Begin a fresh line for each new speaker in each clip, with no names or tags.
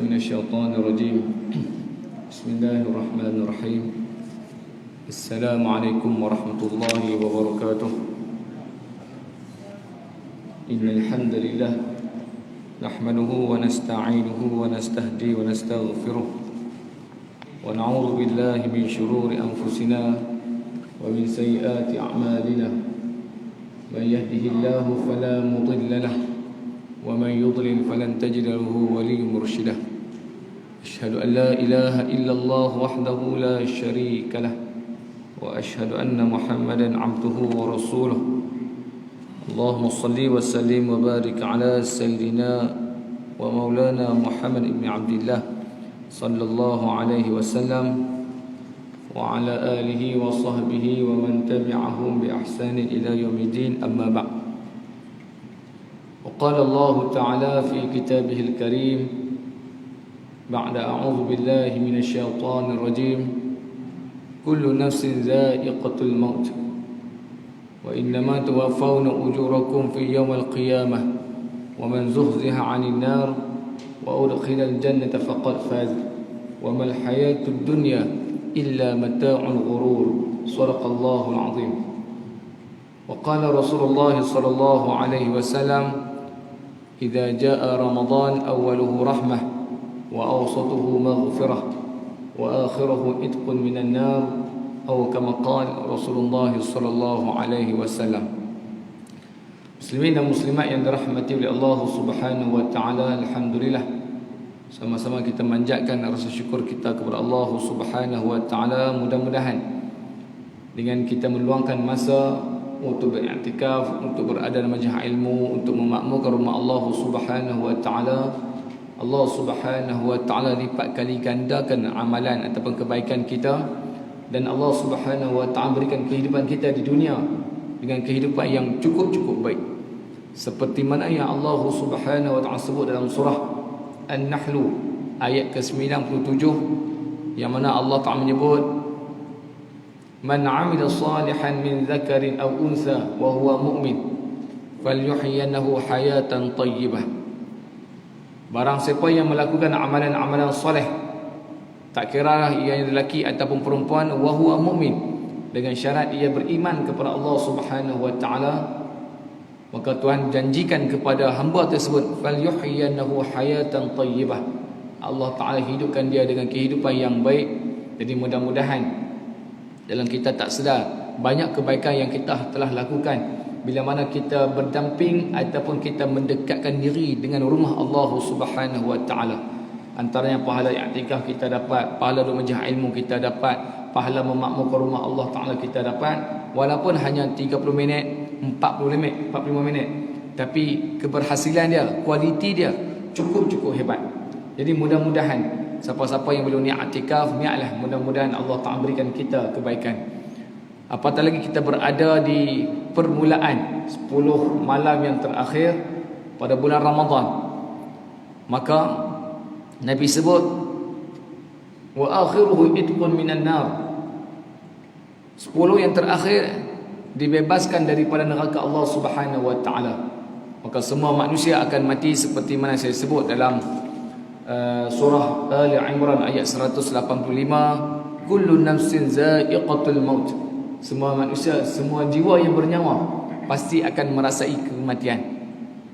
من الشيطان الرجيم بسم الله الرحمن الرحيم السلام عليكم ورحمة الله وبركاته إن الحمد لله نحمده ونستعينه ونستهدي ونستغفره ونعوذ بالله من شرور أنفسنا ومن سيئات أعمالنا من يهده الله فلا مضل له ومن يضلل فلن تجد له وليا مرشدا أشهد أن لا إله إلا الله وحده لا شريك له وأشهد أن محمدا عبده ورسوله اللهم صل وسلم وبارك على سيدنا ومولانا محمد بن عبد الله صلى الله عليه وسلم وعلى آله وصحبه ومن تبعهم بإحسان إلى يوم الدين أما بعد وقال الله تعالى في كتابه الكريم بعد أعوذ بالله من الشيطان الرجيم كل نفس ذائقة الموت وإنما توفون أجوركم في يوم القيامة ومن زحزح عن النار وأدخل الجنة فقد فاز وما الحياة الدنيا إلا متاع الغرور صدق الله العظيم وقال رسول الله صلى الله عليه وسلم إذا جاء رمضان أوله رحمة وأوسطه مغفرة وآخره إتق من النار أو كما قال رسول الله صلى الله عليه وسلم. Muslimin dan muslimat yang dirahmati oleh Allah Subhanahu wa taala, alhamdulillah. Sama-sama kita manjatkan rasa syukur kita kepada Allah Subhanahu wa taala. Mudah-mudahan dengan kita meluangkan masa untuk beriktikaf, untuk berada dalam majlis ilmu, untuk memakmurkan rumah Allah Subhanahu wa taala, Allah Subhanahu wa taala lipat kali gandakan amalan ataupun kebaikan kita, dan Allah Subhanahu wa taala berikan kehidupan kita di dunia dengan kehidupan yang cukup baik, seperti mana yang Allah Subhanahu wa taala sebut dalam surah An-Nahl ayat ke-97, yang mana Allah Taala menyebut man 'amila salihan min dzakarin aw untha wa huwa mu'min falyuhyiyannahu hayatan thayyibah. Barang siapa yang melakukan amalan-amalan soleh, tak kira ia lelaki ataupun perempuan, wa huwa mu'min, dengan syarat ia beriman kepada Allah Subhanahu wa taala, maka Tuhan janjikan kepada hamba tersebut falyuhyiyannahu hayatan thayyibah, Allah Taala hidupkan dia dengan kehidupan yang baik. Jadi mudah-mudahan dalam kita tak sedar banyak kebaikan yang kita telah lakukan bila mana kita berdamping ataupun kita mendekatkan diri dengan rumah Allah Subhanahu wa taala. Antaranya pahala i'tikaf kita dapat, pahala duduk majlis ilmu kita dapat, pahala memakmurkan rumah Allah Taala kita dapat, walaupun hanya 30 minit, 40 minit, 45 minit, tapi keberhasilan dia, kualiti dia cukup hebat. Jadi mudah-mudahan siapa-siapa yang belum niat i'tikaf, niatlah, mudah-mudahan Allah Taala berikan kita kebaikan. Apatah lagi kita berada di permulaan 10 malam yang terakhir pada bulan Ramadan, maka Nabi sebut wa akhiruhu itqun minan nar, 10 yang terakhir dibebaskan daripada neraka Allah Subhanahu wa taala. Maka semua manusia akan mati seperti mana saya sebut dalam surah Ali Imran ayat 185, kullu nafsin za'iqatul maut. Semua manusia, semua jiwa yang bernyawa pasti akan merasai kematian.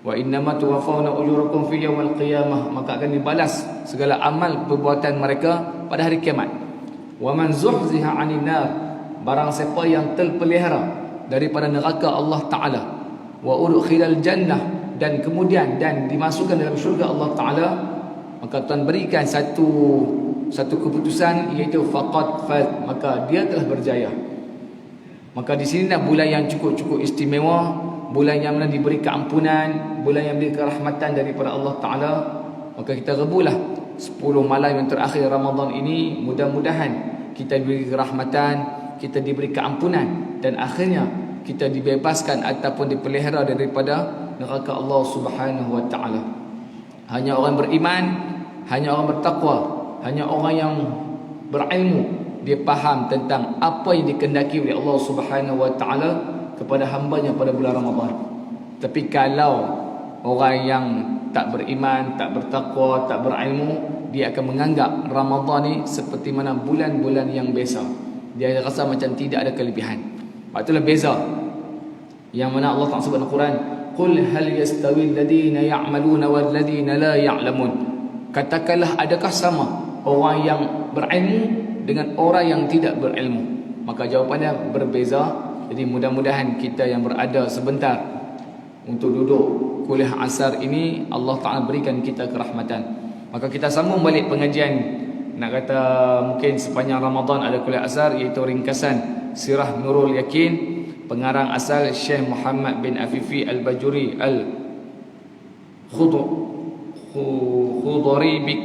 Wa innama tuwaffawna ujurakum fi yaumil qiyamah, maka akan dibalas segala amal perbuatan mereka pada hari kiamat. Wa man zuhziha 'anil nar, barang siapa yang terpelihara daripada neraka Allah Taala, wa udkhilal jannah, dan kemudian dimasukkan dalam syurga Allah Taala, maka Tuhan berikan satu keputusan, iaitu faqad faz, maka dia telah berjaya. Maka di sini bulan yang cukup istimewa, bulan yang mana diberi keampunan, bulan yang diberi kerahmatan daripada Allah Taala. Maka kita rebulah 10 malam yang terakhir Ramadan ini, mudah-mudahan kita diberi kerahmatan, kita diberi keampunan, dan akhirnya kita dibebaskan ataupun dipelihara daripada neraka Allah Subhanahu wa taala. Hanya orang beriman, hanya orang bertakwa, hanya orang yang berilmu, dia faham tentang apa yang dikehendaki oleh Allah Subhanahu wa taala kepada hamba-Nya pada bulan Ramadan. Tapi kalau orang yang tak beriman, tak bertakwa, tak berilmu, dia akan menganggap Ramadan ni seperti mana bulan-bulan yang biasa. Dia rasa macam tidak ada kelebihan. Itulah beza. Yang mana Allah Ta'ala sebut dalam Quran, "Qul hal yastawi alladhina ya'maluna wal ladhina la ya'lamun." Katakanlah, adakah sama orang yang berilmu dengan orang yang tidak berilmu? Maka jawapannya berbeza. Jadi mudah-mudahan kita yang berada sebentar untuk duduk kuliah asar ini, Allah Ta'ala berikan kita kerahmatan. Maka kita sambung balik pengajian, nak kata mungkin sepanjang Ramadan ada kuliah asar, iaitu ringkasan Sirah Nurul Yakin, pengarang asal Syekh Muhammad bin Afifi Al-Bajuri Al-Khudaribi,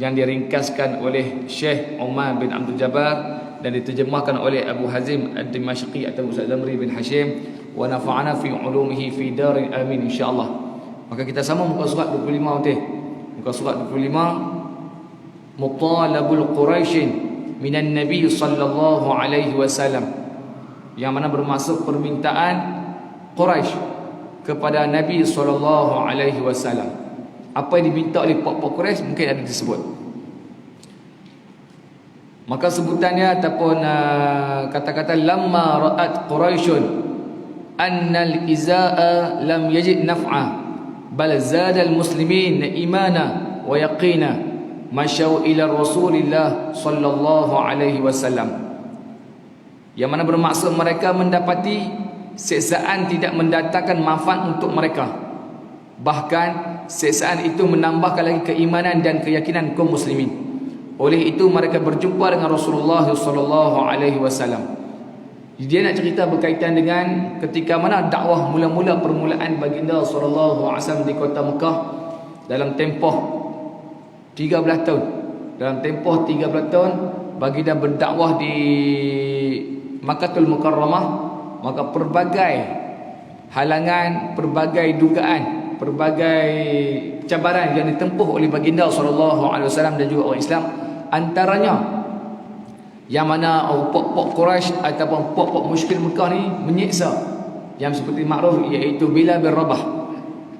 yang diringkaskan oleh Syekh Umar bin Abdul Jabbar dan diterjemahkan oleh Abu Hazim Ad-Dimashqi atau Ustaz Zamri bin Hashim, wa nafa'ana fi ulumihi fi darin amin insyaallah. Maka kita sama muka surat 25 nanti. Muka surat 25, Mutalabul Quraisyin minan Nabi sallallahu alaihi wasallam, yang mana bermaksud permintaan Quraisy kepada Nabi sallallahu alaihi wasallam. Apa yang diminta oleh pok-pok Quraisy mungkin ada disebut. Maka sebutannya ataupun kata-kata lamma ra'at Quraisyun annal izaa lam yajid naf'a bal zada al muslimin imana wa yaqina masyaw ila Rasulillah sallallahu alaihi wasallam. Yang mana bermaksud mereka mendapati siksaan tidak mendatangkan manfaat untuk mereka, bahkan siksaan itu menambahkan lagi keimanan dan keyakinan kaum muslimin. Oleh itu mereka berjumpa dengan Rasulullah sallallahu alaihi wasallam. Dia nak cerita berkaitan dengan ketika mana dakwah mula-mula permulaan baginda sallallahu alaihi wasallam di kota Mekah dalam tempoh 13 tahun. Dalam tempoh 13 tahun baginda berdakwah di Makkahul Mukarramah, maka pelbagai halangan, pelbagai dugaan, pelbagai cabaran yang ditempuh oleh baginda sallallahu alaihi wasallam dan juga orang Islam. Antaranya yang mana pok-pok Quraisy ataupun pok-pok musyrik Mekah ni menyiksa, yang seperti makruf iaitu Bilal bin Rabah.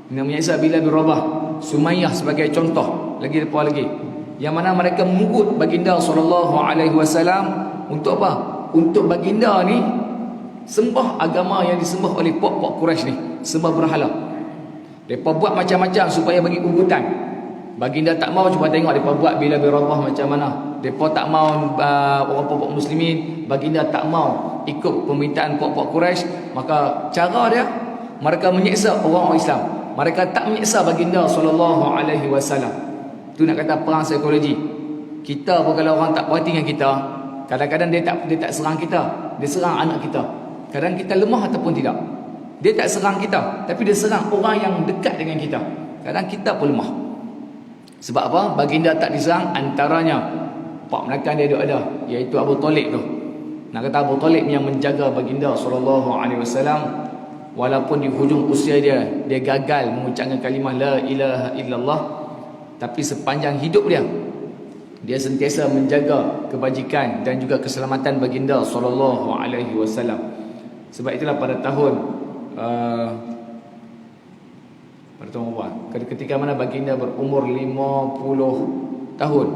Menyiksa Bilal bin Rabah, Sumayyah sebagai contoh, lagi depan lagi. Yang mana mereka mengugut baginda sallallahu alaihi wasallam untuk apa? Untuk baginda ni sembah agama yang disembah oleh pok-pok Quraisy ni, sembah berhala. Mereka buat macam-macam supaya bagi ugutan. Baginda tak mau, cuba tengok mereka buat Bilal bin Rabah macam mana. Mereka tak mau orang pok-pok muslimin. Baginda tak mau ikut permintaan pok-pok Quraisy. Maka cara dia, mereka menyiksa orang Islam. Mereka tak menyiksa baginda sallallahu alaihi wasallam. Itu nak kata perang psikologi. Kita pun kalau orang tak perhati dengan kita, kadang-kadang dia tak serang kita, dia serang anak kita. Kadang kita lemah ataupun tidak, dia tak serang kita, tapi dia serang orang yang dekat dengan kita. Kadang kita pun lemah. Sebab apa? Baginda tak diserang, antaranya pak menakan dia ada, iaitu Abu Talib tu. Nak kata Abu Talib yang menjaga baginda sallallahu alaihi wasallam, walaupun di hujung usia dia gagal mengucapkan kalimah la ilaha illallah, tapi sepanjang hidup dia sentiasa menjaga kebajikan dan juga keselamatan baginda sallallahu alaihi wasallam. Sebab itulah pada tahun ketika mana baginda berumur 50 tahun,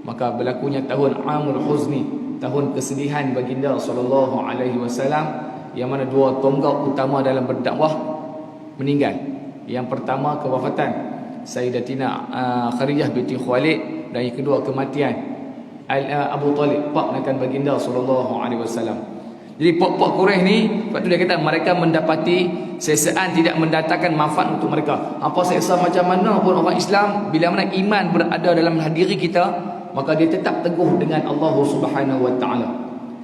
maka berlakunya tahun Amul Huzni, tahun kesedihan baginda sallallahu alaihi wasallam, yang mana dua tonggak utama dalam berdakwah meninggal. Yang pertama kewafatan Sayyidatina Khadijah binti Khuwailid, dan yang kedua kematian Abu Talib, pak menakan baginda sallallahu alaihi wasallam. Jadi pok-pok Quraisy ni, sebab tu dia kata mereka mendapati siksaan tidak mendatangkan manfaat untuk mereka. Apa siksa macam mana pun orang Islam, bila mana iman berada dalam diri kita, maka dia tetap teguh dengan Allah Subhanahu wa taala.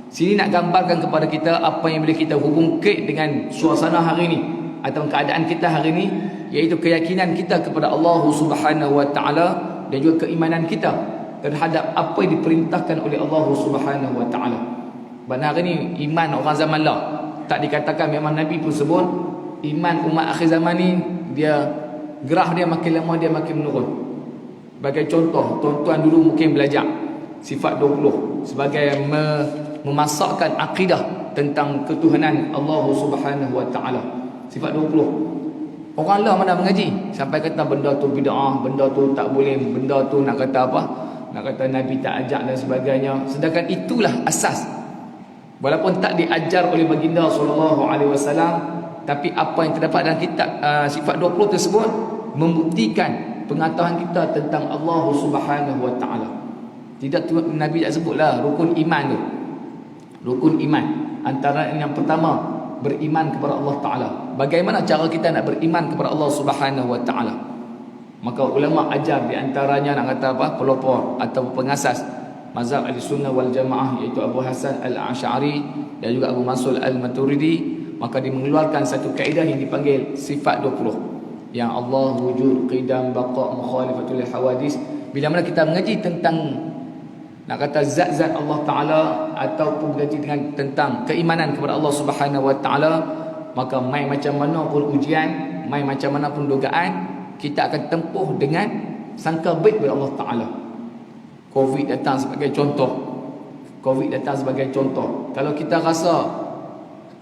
Sini nak gambarkan kepada kita apa yang boleh kita hubungkan dengan suasana hari ini atau keadaan kita hari ini, iaitu keyakinan kita kepada Allah Subhanahu wa taala dan juga keimanan kita terhadap apa yang diperintahkan oleh Allah Subhanahu wa taala. Pada hari ini iman orang zaman lah tak dikatakan, memang Nabi pun sebut iman umat akhir zaman ni dia gerah dia makin lama dia makin menurun. Sebagai contoh, tuan-tuan dulu mungkin belajar sifat 20 sebagai memasakkan akidah tentang ketuhanan Allah Subhanahu wa taala. Sifat 20. Orang lah mana mengaji sampai kata benda tu bid'ah, benda tu tak boleh, benda tu nak kata apa? Nak kata Nabi tak ajak dan sebagainya. Sedangkan itulah asas. Walaupun tak diajar oleh baginda sallallahu alaihi wasallam, tapi apa yang terdapat dalam kitab sifat 20 tersebut membuktikan pengetahuan kita tentang Allah Subhanahu wa taala. Tidak Nabi tak sebutlah rukun iman tu. Rukun iman antara yang pertama beriman kepada Allah Ta'ala. Bagaimana cara kita nak beriman kepada Allah Subhanahu Wa Ta'ala? Maka ulama ajar di antaranya nak kata apa? Pelopor atau pengasas mazhab Ahlussunnah wal Jamaah, iaitu Abu Hasan Al-Asy'ari dan juga Abu Mansur Al-Maturidi. Maka dia mengeluarkan satu kaedah yang dipanggil sifat 20, yang Allah wujud, qidam, baqa, mukhalifatul hawadis. Bila mana kita mengaji tentang nak kata zat-zat Allah Ta'ala ataupun bergaji dengan tentang keimanan kepada Allah Subhanahu Wa Ta'ala, maka mai macam mana pun ujian, mai macam mana pun dugaan, kita akan tempuh dengan sangka baik kepada Allah Ta'ala. Covid datang sebagai contoh. Covid datang sebagai contoh. Kalau kita rasa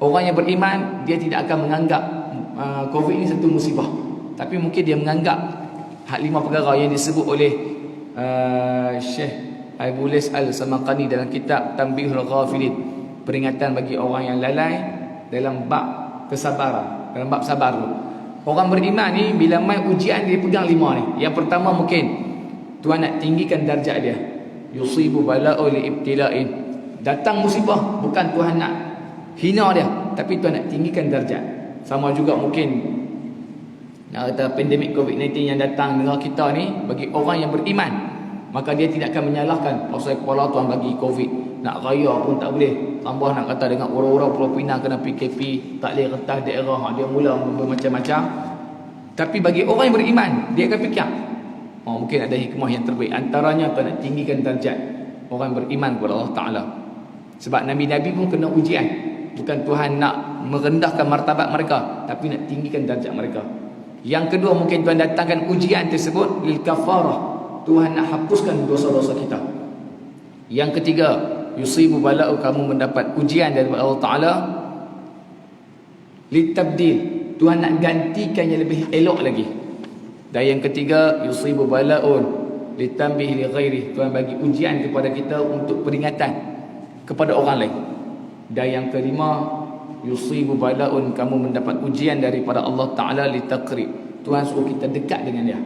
orang yang beriman, dia tidak akan menganggap Covid ini satu musibah, tapi mungkin dia menganggap hak 5 perkara yang disebut oleh Syekh Al-Bulis Al-Samarqandi dalam kitab Tanbihul Ghafilin, peringatan bagi orang yang lalai dalam bab kesabaran, dalam bab sabar. Orang beriman ni bila mai ujian dia pegang 5 ni. Yang pertama mungkin Tuhan nak tinggikan darjat dia. Yusibu bala'u liibtila'in. Datang musibah bukan Tuhan nak hina dia, tapi Tuhan nak tinggikan darjat. Sama juga mungkin nak kata pandemik COVID-19 yang datang negara kita ni, bagi orang yang beriman, maka dia tidak akan menyalahkan pasal kepala Tuhan bagi Covid. Nak raya pun tak boleh. Tambah nak kata dengan orang-orang Pulau Pinang kena PKP, tak boleh rentas daerah, dia mula bermacam-macam. Tapi bagi orang yang beriman, dia akan fikir, mungkin ada hikmah yang terbaik. Antaranya Tuhan nak tinggikan darjat orang yang beriman kepada Allah Ta'ala. Sebab Nabi-Nabi pun kena ujian. Bukan Tuhan nak merendahkan martabat mereka, tapi nak tinggikan darjat mereka. Yang kedua mungkin Tuhan datangkan ujian tersebut lil kafarah. Tuhan nak hapuskan dosa-dosa kita. Yang ketiga, yusibu bala'u, kamu mendapat ujian daripada Allah Ta'ala litabdil, Tuhan nak gantikan yang lebih elok lagi. Dan yang ketiga, yusibu bala'un litanbih li ghairi, Tuhan bagi ujian kepada kita untuk peringatan kepada orang lain. Dan yang kelima, yusibu bala'un, kamu mendapat ujian daripada Allah Ta'ala litaqrib, Tuhan suruh kita dekat dengan dia.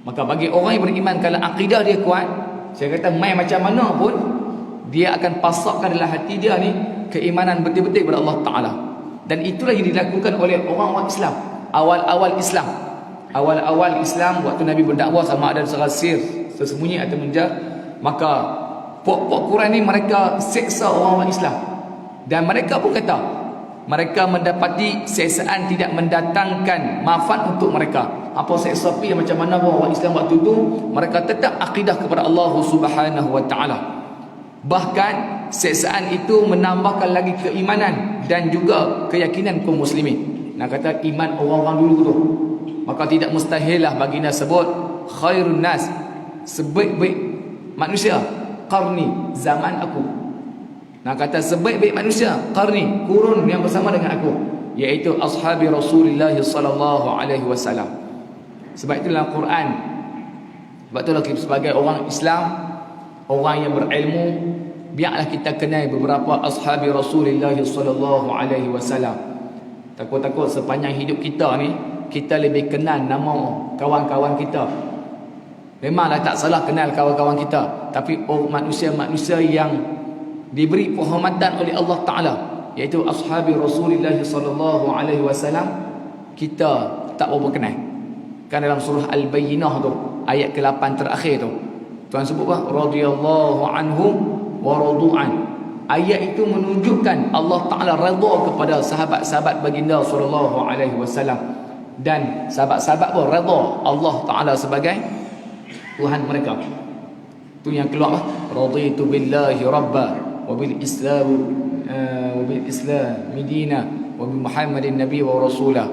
Maka bagi orang yang beriman, kalau akidah dia kuat, saya kata mai macam mana pun, dia akan pasakkan dalam hati dia ni keimanan betul-betul kepada Allah Ta'ala. Dan itulah yang dilakukan oleh orang-orang Islam awal-awal Islam. Awal-awal Islam, waktu Nabi berdakwah, sama ada secara tersembunyi atau menjar, maka pok-pok Quran ni mereka seksa orang-orang Islam. Dan mereka pun kata mereka mendapati seksaan tidak mendatangkan manfaat untuk mereka. Apa seksa pi macam mana pun orang Islam waktu itu, mereka tetap akidah kepada Allah Subhanahu Wa Ta'ala. Bahkan seksaan itu menambahkan lagi keimanan dan juga keyakinan kaum muslimin. Nak kata iman orang-orang dulu tu. Maka tidak mustahillah baginda sebut khairun nas, sebaik-baik manusia, qarni, zaman aku. Nak kata sebaik-baik manusia, qarni, kurun yang bersama dengan aku, iaitu ashabi Rasulullah sallallahu alaihi wasallam. Sebab itu dalam Quran, sebab itulah kita sebagai orang Islam, orang yang berilmu, biarlah kita kenal beberapa ashabi Rasulullah sallallahu alaihi wasallam. Takut-takut sepanjang hidup kita ni, kita lebih kenal nama kawan-kawan kita. Memanglah tak salah kenal kawan-kawan kita, tapi manusia-manusia yang diberi penghormatan oleh Allah Ta'ala, iaitu ashabi Rasulullah sallallahu alaihi wasallam, kita tak berapa kenal. Kan dalam surah Al-Bayyinah tu, ayat ke-8 terakhir tu, Tuhan sebut apa? Radiyallahu anhum wa radu'an. Ayat itu menunjukkan Allah Ta'ala redha kepada sahabat-sahabat baginda sallallahu alaihi wasallam, dan sahabat-sahabat pun redha Allah Ta'ala sebagai Tuhan mereka. Tu yang keluar, raditu billahi rabba wa bil islam midina wa bi Muhammadin nabi wa rasulah.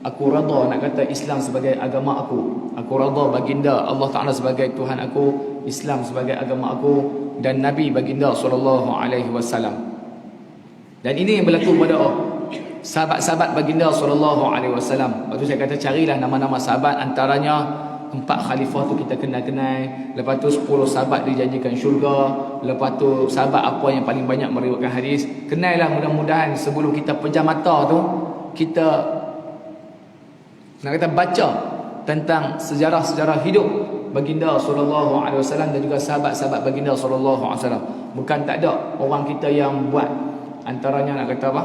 Aku redha, nak kata Islam sebagai agama aku. Aku redha baginda Allah Ta'ala sebagai Tuhan aku, Islam sebagai agama aku, dan Nabi baginda sallallahu alaihi wasallam. Dan ini yang berlaku pada sahabat-sahabat baginda sallallahu alaihi wasallam. Lepas tu saya kata carilah nama-nama sahabat, antaranya 4 khalifah tu kita kenal-kenal. Lepas tu 10 sahabat dijanjikan syurga. Lepas tu sahabat apa yang paling banyak meriwayatkan hadis. Kenallah, mudah-mudahan sebelum kita pejam mata tu, kita nak kata baca tentang sejarah-sejarah hidup baginda sallallahu alaihi wasallam dan juga sahabat-sahabat baginda sallallahu alaihi wasallam. Bukan tak ada orang kita yang buat, antaranya nak kata apa?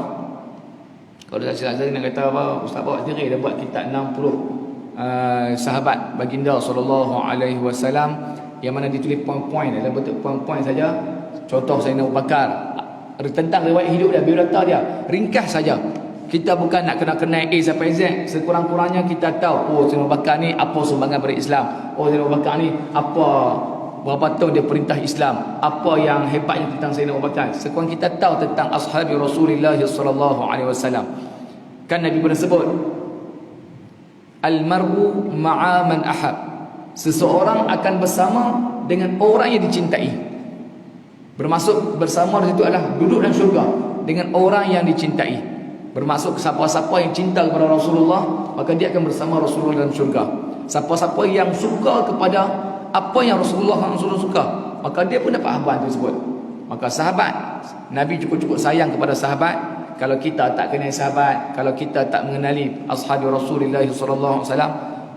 Kalau tak silap saya nak kata apa, Ustaz bawa sendiri dia buat kitab 60 sahabat baginda sallallahu alaihi wasallam, yang mana ditulis poin-poin, dalam bentuk poin-poin saja. Contoh Sayyidina Abu Bakar, tentang riwayat hidup dia, biodata dia, ringkas saja. Kita bukan nak kenal A sampai Z. Sekurang-kurangnya kita tahu, oh Sayyidina Abu Bakar ni apa sumbangan pada Islam, oh Sayyidina Abu Bakar ni apa, berapa tahun dia perintah Islam, apa yang hebatnya tentang Sayyidina Abu Bakar. Sekurang kita tahu tentang ashabi Rasulullah sallallahu alaihi wasallam. Kan Nabi pernah sebut, al-mar'u ma'a man ahab. Seseorang akan bersama dengan orang yang dicintai. Bermaksud bersama di situ adalah duduk dalam syurga dengan orang yang dicintai. Bermaksud siapa-siapa yang cinta kepada Rasulullah, maka dia akan bersama Rasulullah dalam syurga. Siapa-siapa yang suka kepada apa yang Rasulullah suka, maka dia pun dapat habuan tersebut. Maka sahabat, Nabi cukup-cukup sayang kepada sahabat. Kalau kita tak kenal sahabat, kalau kita tak mengenali ashabi Rasulullah sallallahu alaihi wasallam,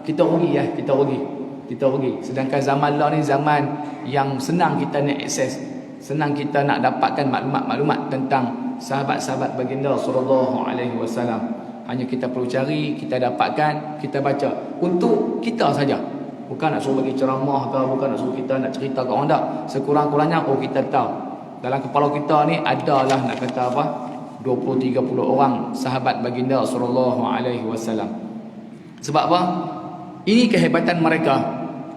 kita rugi ya, kita rugi. Sedangkan zaman lah ni zaman yang senang kita nak akses, senang kita nak dapatkan maklumat-maklumat tentang sahabat-sahabat baginda sallallahu alaihi wasallam. Hanya kita perlu cari, kita dapatkan, kita baca untuk kita saja. Bukan nak suruh bagi ceramah ke, bukan nak suruh kita nak cerita ke orang tak. Sekurang-kurangnya kita tahu dalam kepala kita ni adalah nak kata apa, 20-30 orang sahabat baginda sallallahu alaihi wasallam. Sebab apa? Ini kehebatan mereka.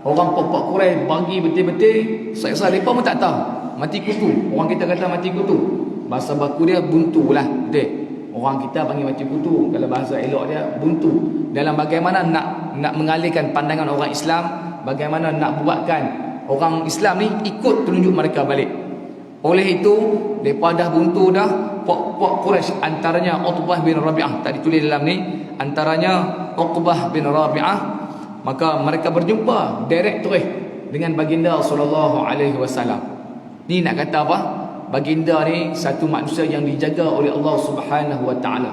Orang pokok Quraisy bagi betul-betul, saya mereka pun tak tahu. Mati kutu. Orang kita kata mati kutu. Bahasa baku dia buntu lah. Betul. Orang kita panggil mati kutu. Kalau bahasa elok dia buntu. Dalam bagaimana nak mengalihkan pandangan orang Islam, bagaimana nak buatkan orang Islam ni ikut tunjuk mereka balik. Oleh itu, mereka dah buntu dah, pok-pok Quraisy, antaranya Utbah bin Rabi'ah, tak ditulis dalam ni, antaranya Utbah bin Rabi'ah, maka mereka berjumpa direct terus dengan baginda sallallahu alaihi wasallam. Ni nak kata apa? Baginda ni satu manusia yang dijaga oleh Allah Subhanahu wa taala.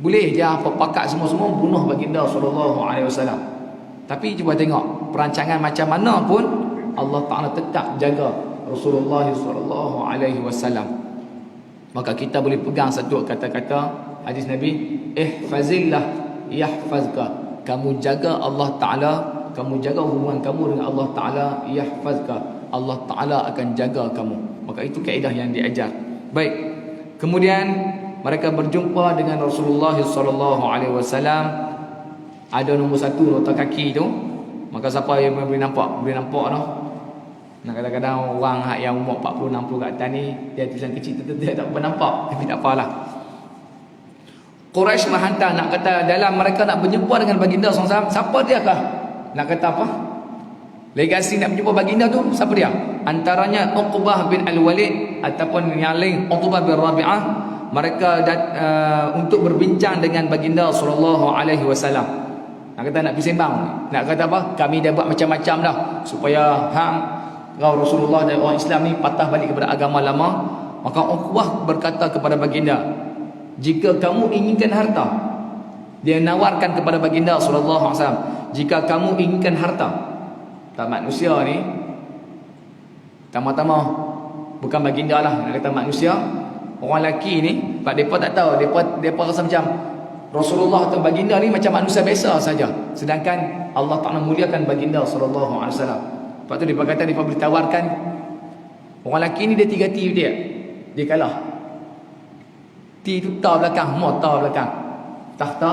Boleh je apa pakat semua-semua bunuh baginda sallallahu alaihi wasallam. Tapi cuba tengok perancangan macam mana pun Allah Taala tetap jaga Rasulullah sallallahu alaihi wasallam. Maka kita boleh pegang satu kata-kata hadis Nabi, ihfazillah yahfazka. Kamu jaga Allah Taala, kamu jaga hubungan kamu dengan Allah Taala, yahfazka. Allah Taala akan jaga kamu. Maka itu kaedah yang diajar. Baik. Kemudian mereka berjumpa dengan Rasulullah sallallahu alaihi wasallam. Ada nombor 1 nota kaki tu. Maka siapa yang boleh nampak? Boleh nampak noh. Nah, kadang-kadang orang yang umur 40-60 kat atas ni, dia tulisan kecil dia tak pernah nampak. Tapi tak apalah. Quraisy menghantar, nak kata dalam mereka nak berjumpa dengan baginda SAW. Siapa dia kah? Nak kata apa? Legasi nak berjumpa baginda tu, siapa dia? Antaranya Uqbah bin Al-Walid ataupun yang lain Utbah bin Rabi'ah. Mereka untuk berbincang dengan baginda sallallahu alaihi wasallam. Nak kata nak pergi sembang. Nak kata apa? Kami dah buat macam-macam dah supaya Rasulullah dan orang Islam ni patah balik kepada agama lama. Maka Uqbah berkata kepada baginda, jika kamu inginkan harta, dia nawarkan kepada baginda sallallahu alaihi wasallam, jika kamu inginkan harta, tak manusia ni tama-tama bukan baginda lah, nak kata manusia, orang lelaki ni, sebab mereka tak tahu, mereka rasa macam Rasulullah atau baginda ni macam manusia biasa saja, sedangkan Allah Ta'ala muliakan baginda sallallahu alaihi wasallam. Lepas tu dia kata, dia boleh tawarkan orang lelaki ni, dia 3 T dia kalah. T tu ta belakang, mota belakang, tahta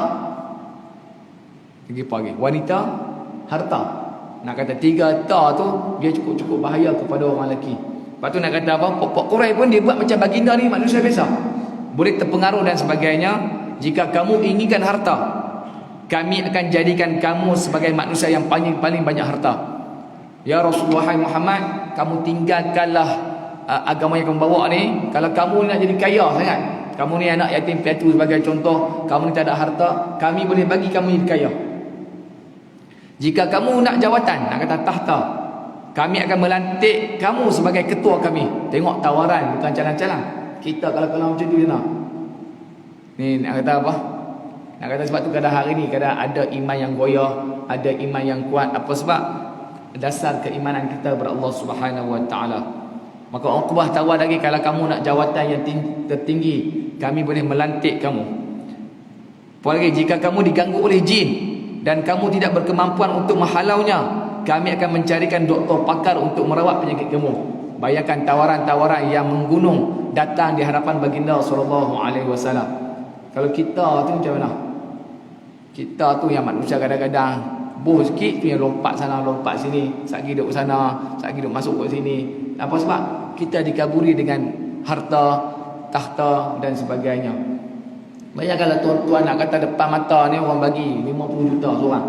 pagi wanita, harta. Nak kata 3 ta tu dia cukup bahaya kepada orang lelaki. Lepas tu nak kata apa, pokok Quraisy pun dia buat macam baginda ni manusia biasa, boleh terpengaruh dan sebagainya. Jika kamu inginkan harta, kami akan jadikan kamu sebagai manusia yang paling banyak harta. Ya Rasulullah Muhammad, kamu tinggalkanlah agama yang kamu bawa ni. Kalau kamu nak jadi kaya sangat, kamu ni anak yatim piatu sebagai contoh, kamu ni tak ada harta, kami boleh bagi kamu ni kaya. Jika kamu nak jawatan, nak kata tahta, kami akan melantik kamu sebagai ketua kami. Tengok tawaran, bukan calang-calang. Kita kalau macam tu nak. Ni nak kata apa? Nak kata sebab tu kadang hari ni kadang ada iman yang goyah, ada iman yang kuat. Apa sebab? Dasar keimanan kita kepada Allah Subhanahu Wa Taala. Maka Uqbah tawar lagi, kalau kamu nak jawatan yang tertinggi, kami boleh melantik kamu. Apalagi jika kamu diganggu oleh jin dan kamu tidak berkemampuan untuk menghalaunya, kami akan mencarikan doktor pakar untuk merawat penyakit kamu. Bayangkan tawaran-tawaran yang menggunung datang di hadapan baginda sallallahu alaihi wasallam. Kalau kita tu macam mana? Kita tu yang manusia kadang-kadang boh sikit tu yang lompat sana lompat sini, sat duduk sana, sat duduk masuk ke sini. Apa sebab? Kita dikaburi dengan harta, tahta dan sebagainya. Bayangkanlah tuan-tuan nak kata depan mata ni orang bagi 50 juta seorang.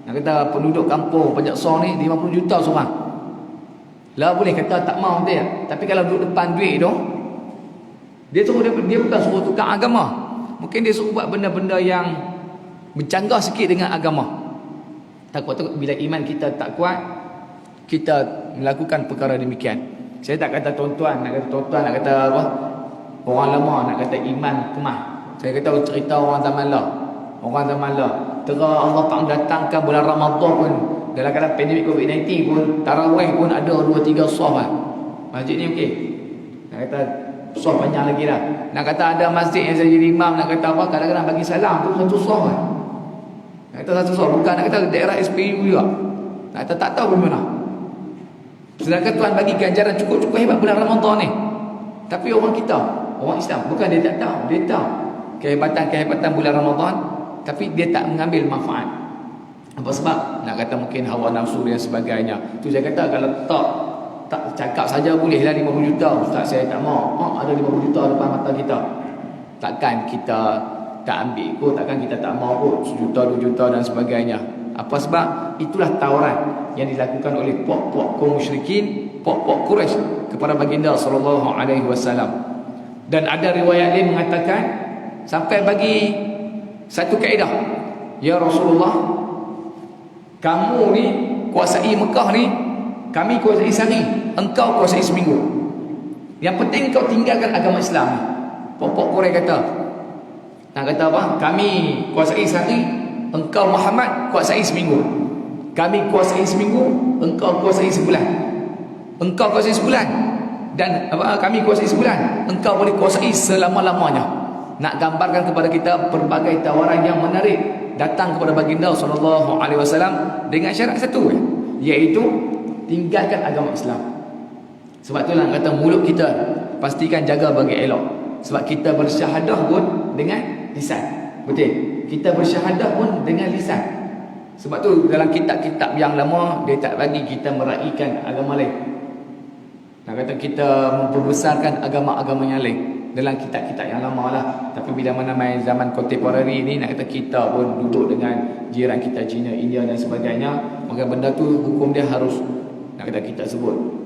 Nak kata penduduk kampung Pajak Song ni 50 juta seorang. Lah boleh kata tak mau dia. Tapi kalau duduk depan duit tu, dia bukan suruh tukar agama. Mungkin dia suruh buat benda-benda yang bercanggah sikit dengan agama. Takut-takut bila iman kita tak kuat, kita melakukan perkara demikian. Saya tak kata tuan-tuan nak kata apa? Orang lama nak kata iman kemah. Saya kata cerita orang zaman lah. Orang zaman lah. Tera Allah tak datangkan bulan Ramadan pun, dalam keadaan pandemik COVID-19 pun, tarawih pun ada 2-3 saf. Masjid ni okey. Nak kata saf panjang lagi dah. Nak kata ada masjid yang saya jadi imam, nak kata apa, kadang-kadang bagi salam tu satu saf. Nak kata satu saf, bukan nak kata daerah SPU juga. Nak kata tak tahu bagaimana. Sedangkan Tuhan bagi ganjaran cukup-cukup hebat bulan Ramadan ni. Tapi orang kita, orang Islam, bukan dia tak tahu, dia tahu kehebatan bulan Ramadan, tapi dia tak mengambil manfaat. Apa sebab? Nak kata mungkin hawa nafsu dan sebagainya. Tu saya kata kalau tak cakap saja bolehlah 50 juta. Ustaz saya tak mau. Ada 50 juta depan mata kita. Takkan kita tak ambil kot, takkan kita tak mau kot 1 juta, 2 juta dan sebagainya. Apa sebab? Itulah tawaran yang dilakukan oleh puak-puak kaum musyrikin, puak-puak Quraisy kepada baginda sallallahu alaihi wasallam. Dan ada riwayat lain mengatakan sampai bagi satu kaedah, ya Rasulullah, kamu ni kuasai Mekah ni, kami kuasai sehari, engkau kuasai seminggu. Yang penting kau tinggalkan agama Islam. Puak-puak Quraisy kata, nak kata apa? Kami kuasai sehari, engkau Muhammad kuasai seminggu. Kami kuasai seminggu, engkau kuasai sebulan. Engkau kuasai sebulan dan kami kuasai sebulan, engkau boleh kuasai selama-lamanya. Nak gambarkan kepada kita berbagai tawaran yang menarik datang kepada baginda sallallahu alaihi wasallam dengan syarat satu, iaitu tinggalkan agama Islam. Sebab itulah kata mulut kita pastikan jaga bagi elok. Sebab kita bersyahadah pun dengan lisan. Betul? Kita bersyahadah pun dengan lisan. Sebab tu dalam kitab-kitab yang lama dia tak bagi kita meraihkan agama lain. Nak kata kita memperbesarkan agama-agama yang lain dalam kitab-kitab yang lama lah. Tapi bila mana main zaman kontemporari ni, nak kata kita pun duduk dengan jiran kita China, India dan sebagainya, maka benda tu hukum dia harus, nak kata kita sebut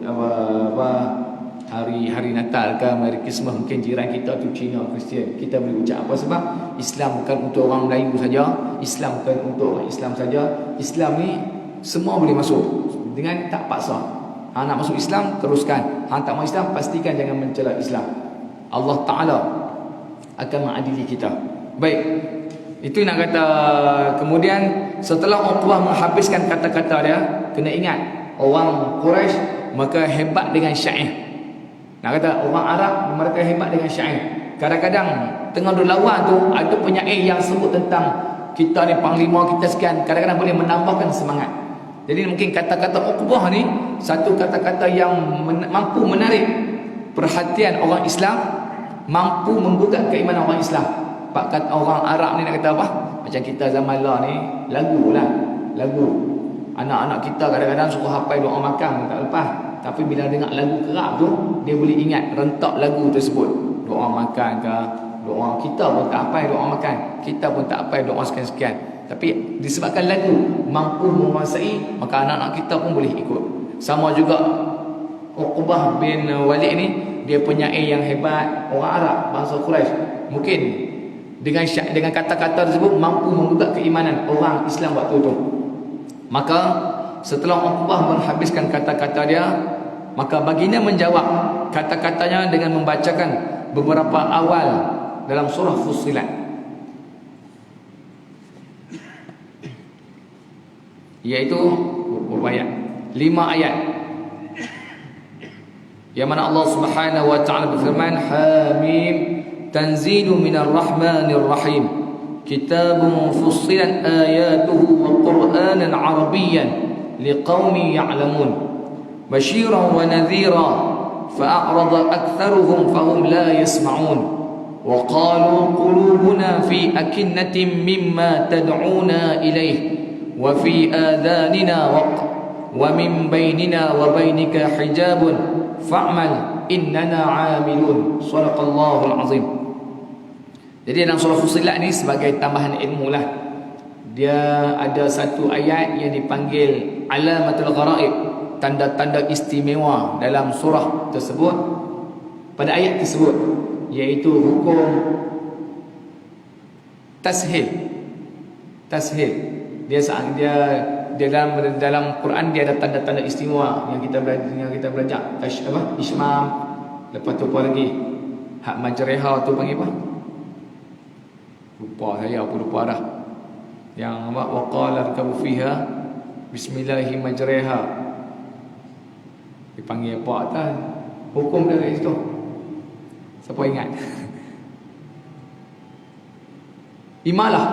hari Natal ke hari Christmas, mungkin jiran kita tu Cina, Kristian, kita boleh ucap. Apa sebab? Islam bukan untuk orang Melayu saja, Islam bukan untuk orang Islam saja. Islam ni semua boleh masuk dengan tak paksa. Nak masuk Islam, teruskan. Tak masuk Islam, pastikan jangan mencela Islam. Allah Ta'ala akan mengadili kita. Baik, itu nak kata. Kemudian setelah Uqbah menghabiskan kata-kata dia, kena ingat orang Quraisy maka hebat dengan syair. Nak kata orang Arab mereka hebat dengan syair. Kadang-kadang tengah berlawan tu ada penyair yang sebut tentang kita ni panglima kita sekian, kadang-kadang boleh menambahkan semangat. Jadi mungkin kata-kata Uqbah ni satu kata-kata yang mampu menarik perhatian orang Islam, mampu membuka keimanan orang Islam. Pak kata orang Arab ni nak kata apa? Macam kita zaman lah ni, lagu. Anak-anak kita kadang-kadang suruh hafal doa makan tak lepas. Tapi bila dengar lagu kerap tu, dia boleh ingat rentak lagu tersebut. Doa makan ke, doa kita pun tak hafal doa makan. Kita pun tak hafal doa sekian-sekian. Tapi disebabkan lagu mampu menguasai, maka anak-anak kita pun boleh ikut. Sama juga Uqbah bin Walid ni, dia penyair yang hebat, orang Arab, bangsa Quraisy, mungkin dengan kata-kata tersebut mampu mengubah keimanan orang Islam waktu itu. Maka setelah Uqbah menghabiskan kata-kata dia, maka baginda menjawab kata-katanya dengan membacakan beberapa awal dalam surah Fussilat, iaitu beberapa ayat, 5 ayat, yang mana Allah Subhanahu wa taala berfirman, Hamim tanzilu minar rahmanir rahim, kitabun fussilat ayatuhu wa qur'anan arabiyyan liqaumin ya'lamun, basyiran wa nadhira fa'arada aktharuhum fahum la yasma'un, wa qalu qulubuna fi akinnatin mimma tad'una ilayhi wa fi adhanina wa min bainina wa bainika hijabun fa'mal innana 'amilun. Shadaqallahul azim. Jadi dalam surah Fussilat ni sebagai tambahan ilmu lah, dia ada satu ayat yang dipanggil alamatul gharaib, tanda-tanda istimewa dalam surah tersebut. Pada ayat tersebut, iaitu hukum tashil. Dia dalam Quran dia ada tanda-tanda istimewa yang kita belajar. Ismam, lepas tu apa lagi? Hak majreha tu panggil apa? Lupa dah. Yang apa? Waqala rkabu fiha bismillahi majreha. Dipanggil apa atas? Hukum dia kat situ. Siapa ingat? Imalah.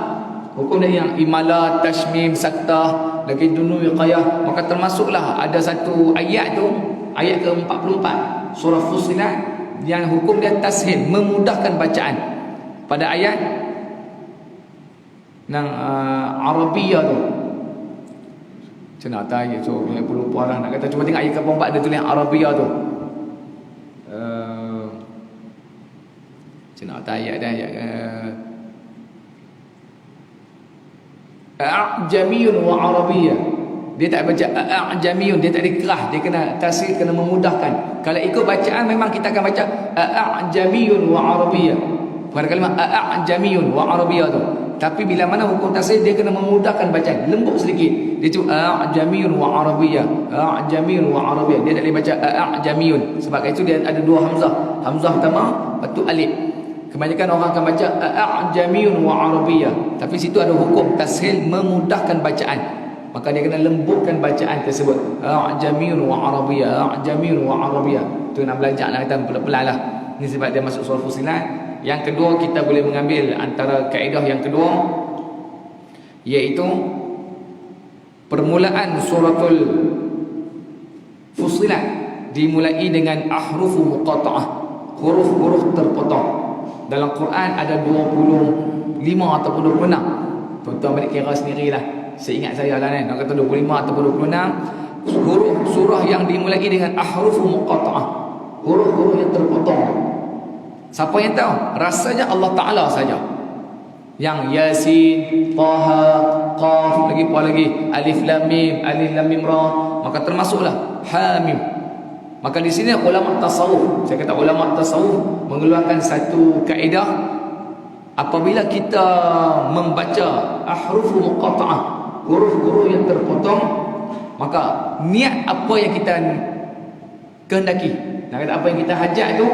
Hukum dia yang imalah, tashmim, saktah, lagi dunu wiqayah. Maka termasuklah ada satu ayat tu, ayat ke-44 surah Fussilat, yang hukum dia tashil, memudahkan bacaan. Pada ayat nang Arabiyah tu, macam ayat tu, yang perlu puarah nak kata, cuma tengok ayat ke-44 dia tulis Arabiyah tu. Macam ayat dah, ayat A'jamiyun wa Arabiyyah. Dia tak baca A'jamiyun, dia tak dikerah, dia kena tasir, kena memudahkan. Kalau ikut bacaan memang kita akan baca A'jamiyun wa Arabiyyah, pada kalimah A'jamiyun wa Arabiyyah tu. Tapi bila mana hukum tasir, dia kena memudahkan bacaan, lembut sedikit. Dia tu A'jamiyun wa Arabiyyah, A'jamiyun wa Arabiyyah. Dia tak boleh baca A'jamiyun. Sebab itu dia ada 2 hamzah. Hamzah pertama, lepas tu alif. Kebanyakan orang akan baca A'jamiyun wa Arabiyyah, tapi situ ada hukum tashil, memudahkan bacaan. Maka dia kena lembutkan bacaan tersebut. A'jamiyun wa Arabiyyah, A'jamiyun wa Arabiyyah. Tu nak belajar nak kata pelan-pelan lah. Ini sebab dia masuk surah Fussilat. Yang kedua, kita boleh mengambil antara kaedah yang kedua, iaitu permulaan suratul Fussilat dimulai dengan ahrufu muqata'ah, huruf-huruf terpotong. Dalam Quran ada 25 ataupun 26. Tuan-tuan boleh kira sendirilah. Seingat saya lah kan, nak kata 25 ataupun 26 huruf surah yang dimulai dengan ahruf muqata'ah, huruf-huruf yang terpotong. Siapa yang tahu? Rasanya Allah Ta'ala saja. Yang Yasin, Taha, Qaf, lagi apa lagi? Alif Lam Mim Ra. Maka termasuklah Hamim. Maka di sini ulama tasawuf, saya kata ulama tasawuf mengeluarkan satu kaedah, apabila kita membaca ahruf muqata'ah, huruf-huruf yang terpotong, maka niat apa yang kita kehendaki, nak kata apa yang kita hajat tu,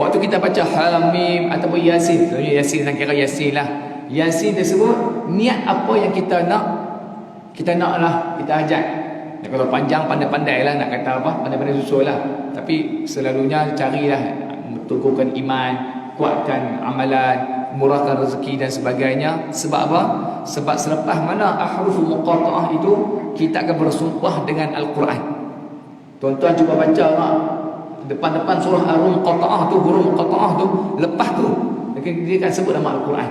waktu kita baca Hamim ataupun Yasin, sebenarnya Yasin nak kira Yasin lah, Yasin tersebut, niat apa yang kita nak lah, kita hajat. Kalau panjang, pandai-pandai lah nak kata apa, pandai-pandai susul lah. Tapi selalunya carilah teguhkan iman, kuatkan amalan, murahkan rezeki dan sebagainya. Sebab apa? Sebab selepas mana ahruf muqata'ah itu, kita akan bersumpah dengan Al-Quran. Tuan-tuan cuba baca lah, depan-depan surah Al-Muqata'ah tu, huruf muqata'ah tu, lepas tu dia akan sebut nama Al-Quran.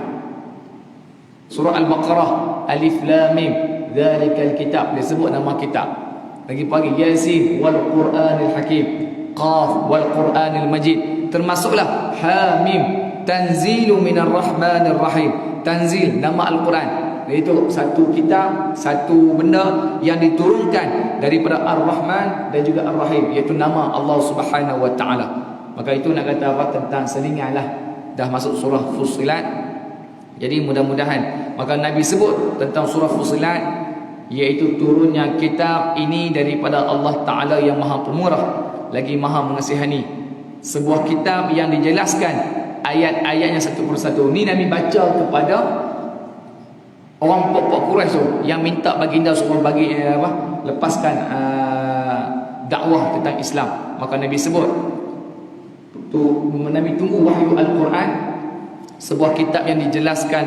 Surah Al-Baqarah, Alif Lam Mim, Dzalikal Kitab, dia sebut nama kitab. Lagi pagi Yasin wal Qur'anil Hakim, Qaf wal Qur'anil Majid. Termasuklah Hamim, tanzilu minar rahmanir rahim. Tanzil, nama Al-Quran, iaitu satu kitab, satu benda yang diturunkan daripada Ar-Rahman dan juga Ar-Rahim, iaitu nama Allah Subhanahu wa taala. Maka itu nak kata apa? Tentang selingan lah. Dah masuk surah Fussilat. Jadi mudah-mudahan maka Nabi sebut tentang surah Fussilat, iaitu turunnya kitab ini daripada Allah Ta'ala yang maha pemurah lagi maha mengasihani. Sebuah kitab yang dijelaskan ayat-ayatnya satu persatu. Ni Nabi baca kepada orang pokok Quraisy tu yang minta baginda suruh bagi lepaskan dakwah tentang Islam. Maka Nabi sebut tu, Nabi tunggu wahyu Al-Quran, sebuah kitab yang dijelaskan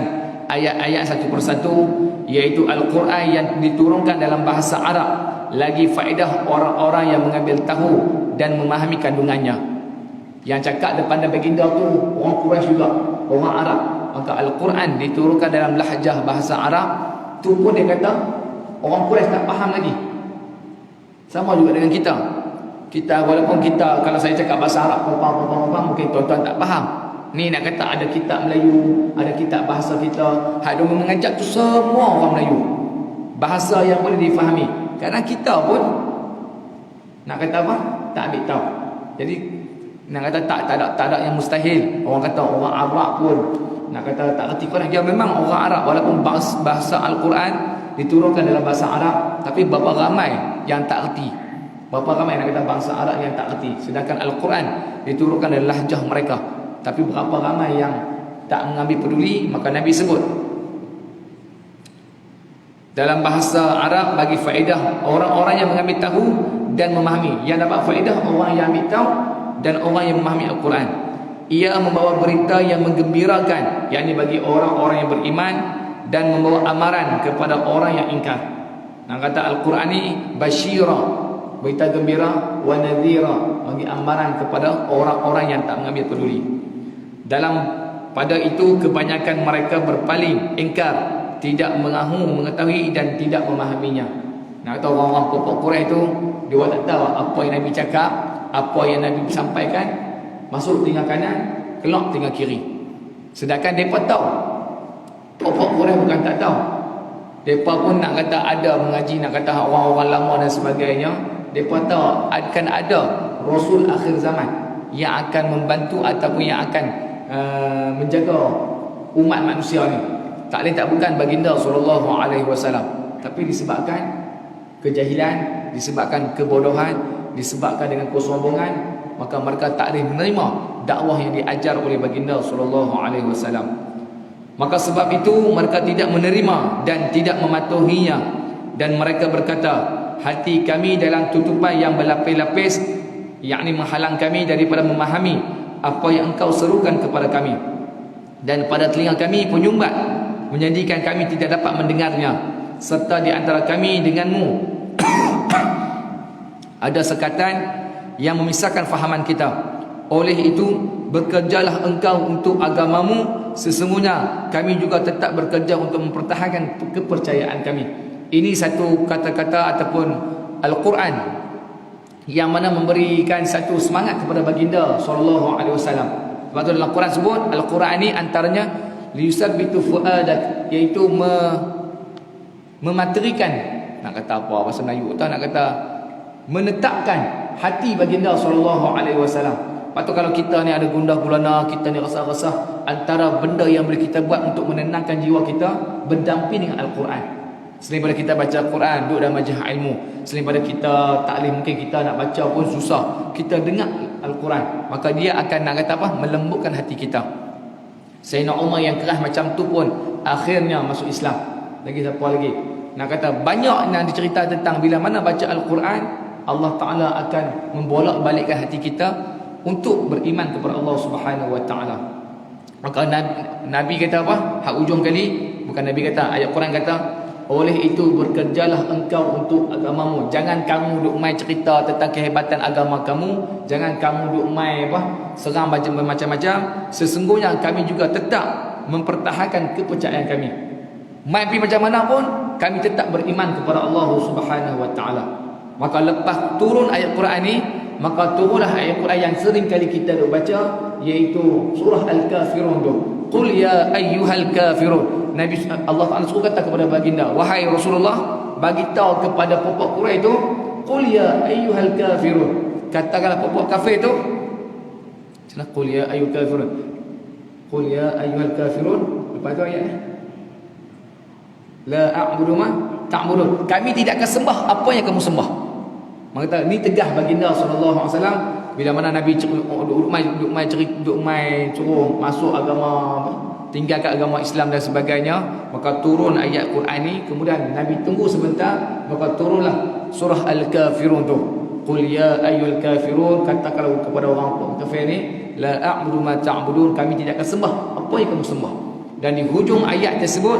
ayat-ayat satu persatu, iaitu Al-Quran yang diturunkan dalam bahasa Arab, lagi faedah orang-orang yang mengambil tahu dan memahami kandungannya. Yang cakap depan baginda tu orang Quraisy juga, orang Arab. Maka Al-Quran diturunkan dalam lahjah bahasa Arab, tu pun dia kata orang Quraisy tak faham lagi. Sama juga dengan kita. Kita walaupun kita, kalau saya cakap bahasa Arab mungkin tuan-tuan tak faham. Ni nak kata ada kitab Melayu, ada kitab bahasa kita. Hak dia mengajak tu semua orang Melayu, bahasa yang boleh difahami. Kerana kita pun nak kata apa? Tak ambil tahu. Jadi nak kata tak ada yang mustahil. Orang kata orang Arab pun nak kata tak erti Quran. Dia memang orang Arab, walaupun bahasa Al-Quran diturunkan dalam bahasa Arab, tapi berapa ramai yang tak erti. Berapa ramai nak kata bangsa Arab yang tak erti. Sedangkan Al-Quran diturunkan dalam lahjah mereka, tapi berapa ramai yang tak mengambil peduli. Maka Nabi sebut dalam bahasa Arab bagi faedah orang-orang yang mengambil tahu dan memahami. Yang dapat faedah orang yang ambil tahu dan orang yang memahami Al-Quran. Ia membawa berita yang menggembirakan, yakni bagi orang-orang yang beriman, dan membawa amaran kepada orang yang ingkar. Nak kata Al-Quran ni basyira, berita gembira, wa nadhira, bagi amaran kepada orang-orang yang tak mengambil peduli. Pada itu kebanyakan mereka berpaling, ingkar, tidak mengahu, mengetahui dan tidak memahaminya. Nak kata orang-orang pokok Quraisy tu, dia tak tahu apa yang Nabi cakap, apa yang Nabi sampaikan. Masuk tinggal kanan, keluar tinggal kiri. Sedangkan mereka tahu. Pokok Quraisy bukan tak tahu. Mereka pun nak kata ada mengaji, nak kata orang-orang lama dan sebagainya. Mereka tahu akan ada Rasul akhir zaman yang akan membantu ataupun yang akan menjaga umat manusia ni. Tak lain tak bukan baginda SAW. Tapi disebabkan kejahilan, disebabkan kebodohan, disebabkan dengan kesombongan, maka mereka tak boleh menerima dakwah yang diajar oleh baginda SAW. Maka sebab itu mereka tidak menerima dan tidak mematuhinya. Dan mereka berkata, hati kami dalam tutupan yang berlapis-lapis, yakni menghalang kami daripada memahami apa yang engkau serukan kepada kami. Dan pada telinga kami penyumbat, menjadikan kami tidak dapat mendengarnya. Serta di antara kami denganmu ada sekatan yang memisahkan fahaman kita. Oleh itu bekerjalah engkau untuk agamamu, sesungguhnya kami juga tetap bekerja untuk mempertahankan kepercayaan kami. Ini satu kata-kata ataupun Al-Quran yang mana memberikan satu semangat kepada baginda SAW. Sebab tu dalam Al-Quran sebut, Al-Quran ini antaranya liyusabbitu fuadak, iaitu mematerikan, nak kata apa bahasa Melayu tak, nak kata menetapkan hati baginda SAW. Lepas tu kalau kita ni ada gundah gulana, kita ni resah-resah, antara benda yang boleh kita buat untuk menenangkan jiwa kita, berdamping dengan Al-Quran. Selain pada kita baca Al-Quran, duduk dalam majlis ilmu, selain pada kita taklim, mungkin kita nak baca pun susah, kita dengar Al-Quran, maka dia akan nak kata apa, melembutkan hati kita. Sayyidina Umar yang keras macam tu pun akhirnya masuk Islam. Lagi siapa lagi? Nak kata banyak yang dicerita tentang bila mana baca Al-Quran, Allah Ta'ala akan membolak-balikkan hati kita untuk beriman kepada Allah Subhanahu Wa Ta'ala. Maka Nabi kata apa? Hak ujung kali, bukan Nabi kata, ayat Quran kata, oleh itu bekerjalah engkau untuk agamamu. Jangan kamu duk mai cerita tentang kehebatan agama kamu, jangan kamu duk mai serang macam-macam. Sesungguhnya kami juga tetap mempertahankan kepercayaan kami. Mai pergi macam mana pun, kami tetap beriman kepada Allah Subhanahu Wa Ta'ala. Maka lepas turun ayat Quran ni, maka turunlah ayat Quran yang sering kali kita duk baca, iaitu surah Al-Kafirun tu. Qul ya ayyuhal kafirun. Nabi Allah Ta'ala suruh kata kepada baginda, wahai Rasulullah, bagi tahu kepada pokok Quraisy tu, qul ya ayyuhal kafirun. Katakanlah pokok kafir tu, Sana qul ya ayyuhal kafirun. Qul ya ayyuhal kafirun. Lepas tu ayat ni. La a'budu ma ta'budun. Kami tidak akan sembah apa yang kamu sembah. Maka ni tegas baginda sallallahu alaihi wasallam bila mana Nabi duk mai suruh masuk agama apa? Tinggalkan agama Islam dan sebagainya, maka turun ayat Quran ni. Kemudian Nabi tunggu sebentar, maka turunlah surah Al-Kafirun tu. Qul ya ayyuhal kafirun, katakanlah kepada orang kafir ni, la a'budu ma ta'budun, kami tidak akan sembah apa yang kamu sembah. Dan di hujung ayat tersebut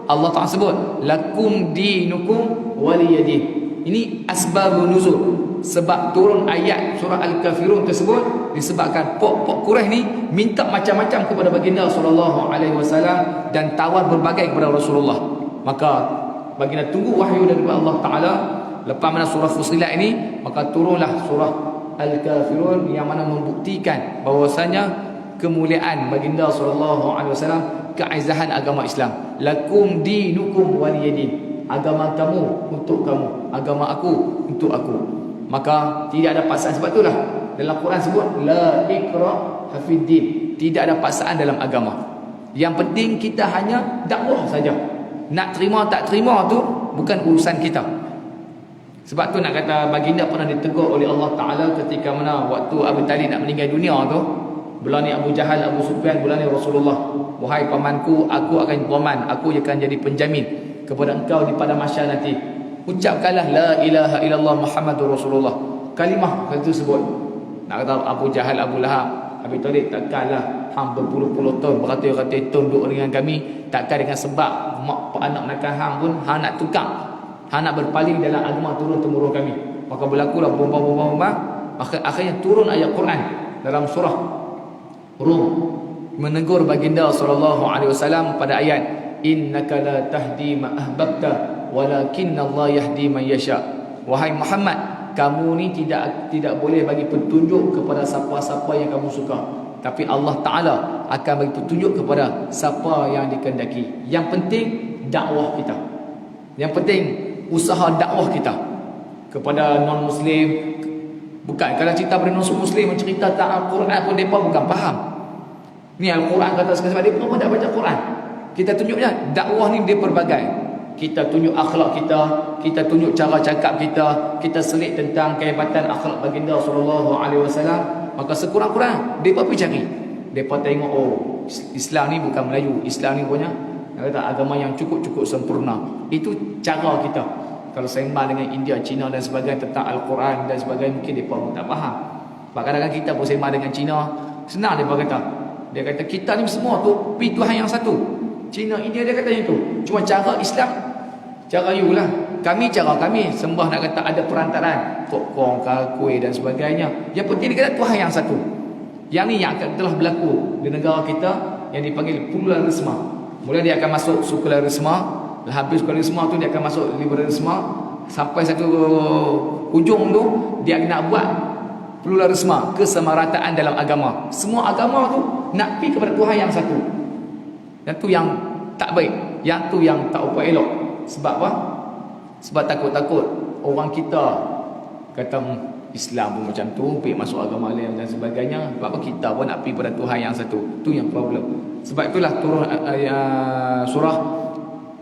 Allah Ta'ala sebut lakum dinukum waliyadin. Ini asbabun nuzul, sebab turun ayat surah Al-Kafirun tersebut disebabkan pok-pok Quraisy ni minta macam-macam kepada baginda sallallahu alaihi wasallam dan tawar berbagai kepada Rasulullah. Maka baginda tunggu wahyu daripada Allah Taala. Lepas mana surah Fussilat ini, maka turunlah surah Al-Kafirun yang mana membuktikan bahwasanya kemuliaan baginda sallallahu alaihi wasallam, keaizahan agama Islam. Lakum dinukum waliyadin. Agama kamu untuk kamu, agama aku untuk aku. Maka tidak ada paksaan. Sebab itulah dalam Quran sebut la ikrah hafiddin. Tidak ada paksaan dalam agama. Yang penting kita hanya dakwah saja. Nak terima tak terima tu bukan urusan kita. Sebab tu nak kata baginda pernah ditegur oleh Allah Ta'ala ketika mana waktu Abu Talib nak meninggal dunia tu. Belani Abu Jahal, Abu Sufyan, belani Rasulullah. Wahai pamanku, aku akan berman, aku akan jadi penjamin kepada engkau di pada mahsyar nanti. Ucapkanlah la ilaha illallah Muhammadur Rasulullah. Kalimah itu sebut. Nak kata Abu Jahal, Abu Lahab, Abu Talib, takkanlah hang berpuluh-puluh tahun, beratus-ratus tahun duduk dengan kami, takkan dengan sebab mak anak nakal hang pun hang nak tukar, hang nak berpaling dalam agama turun-temurun kami. Maka berlakulah bomba-bomba. Akhirnya turun ayat Quran dalam surah Rum menegur baginda sallallahu alaihi wasallam pada ayat innaka la tahdi ma ahbabta walakinna Allah yahdi man yasha. Wahai Muhammad, kamu ni tidak boleh bagi petunjuk kepada siapa-siapa yang kamu suka, tapi Allah Taala akan bagi petunjuk kepada siapa yang dikehendaki. Yang penting dakwah kita. Yang penting usaha dakwah kita kepada non muslim. Bukan kalau cerita pada non muslim cerita tentang Al-Quran pun depa bukan faham. Ni Al-Quran kata sebab dia pun tak baca Quran. Kita tunjuknya dakwah ni dia pelbagai. Kita tunjuk akhlak kita, kita tunjuk cara cakap kita, kita selit tentang kehebatan akhlak baginda sallallahu alaihi wasallam. Maka sekurang-kurang depa pergi cari. Depa tengok oh, Islam ni bukan Melayu. Islam ni punya kata agama yang cukup-cukup sempurna. Itu cara kita. Kalau sembang dengan India, Cina dan sebagainya tentang Al-Quran dan sebagainya, mungkin depa pun tak faham. Kadang-kadang kita pun sembang dengan Cina, senang depa kata. Dia kata kita ni semua tu pi Tuhan yang satu. Cina, India dia kata itu. Cuma cara Islam, cara you lah. Cara kami sembah nak kata ada perantaraan, pokong, kuih dan sebagainya. Yang penting dia kata Tuhan yang satu. Yang ni yang telah berlaku di negara kita yang dipanggil pluralisme. Mula dia akan masuk sekularisme, habis sekularisme tu dia akan masuk liberalisme, sampai satu hujung tu dia nak buat pluralisme, kesamarataan dalam agama. Semua agama tu nak pergi kepada Tuhan yang satu. Yang tu yang tak baik, yang tu yang tak apa elok. Sebab apa? Sebab takut-takut orang kita kata Islam pun macam tu, pergi masuk agama lain dan sebagainya. Sebab apa kita pun nak pergi pada Tuhan yang satu. Tu yang problem. Sebab itulah turun surah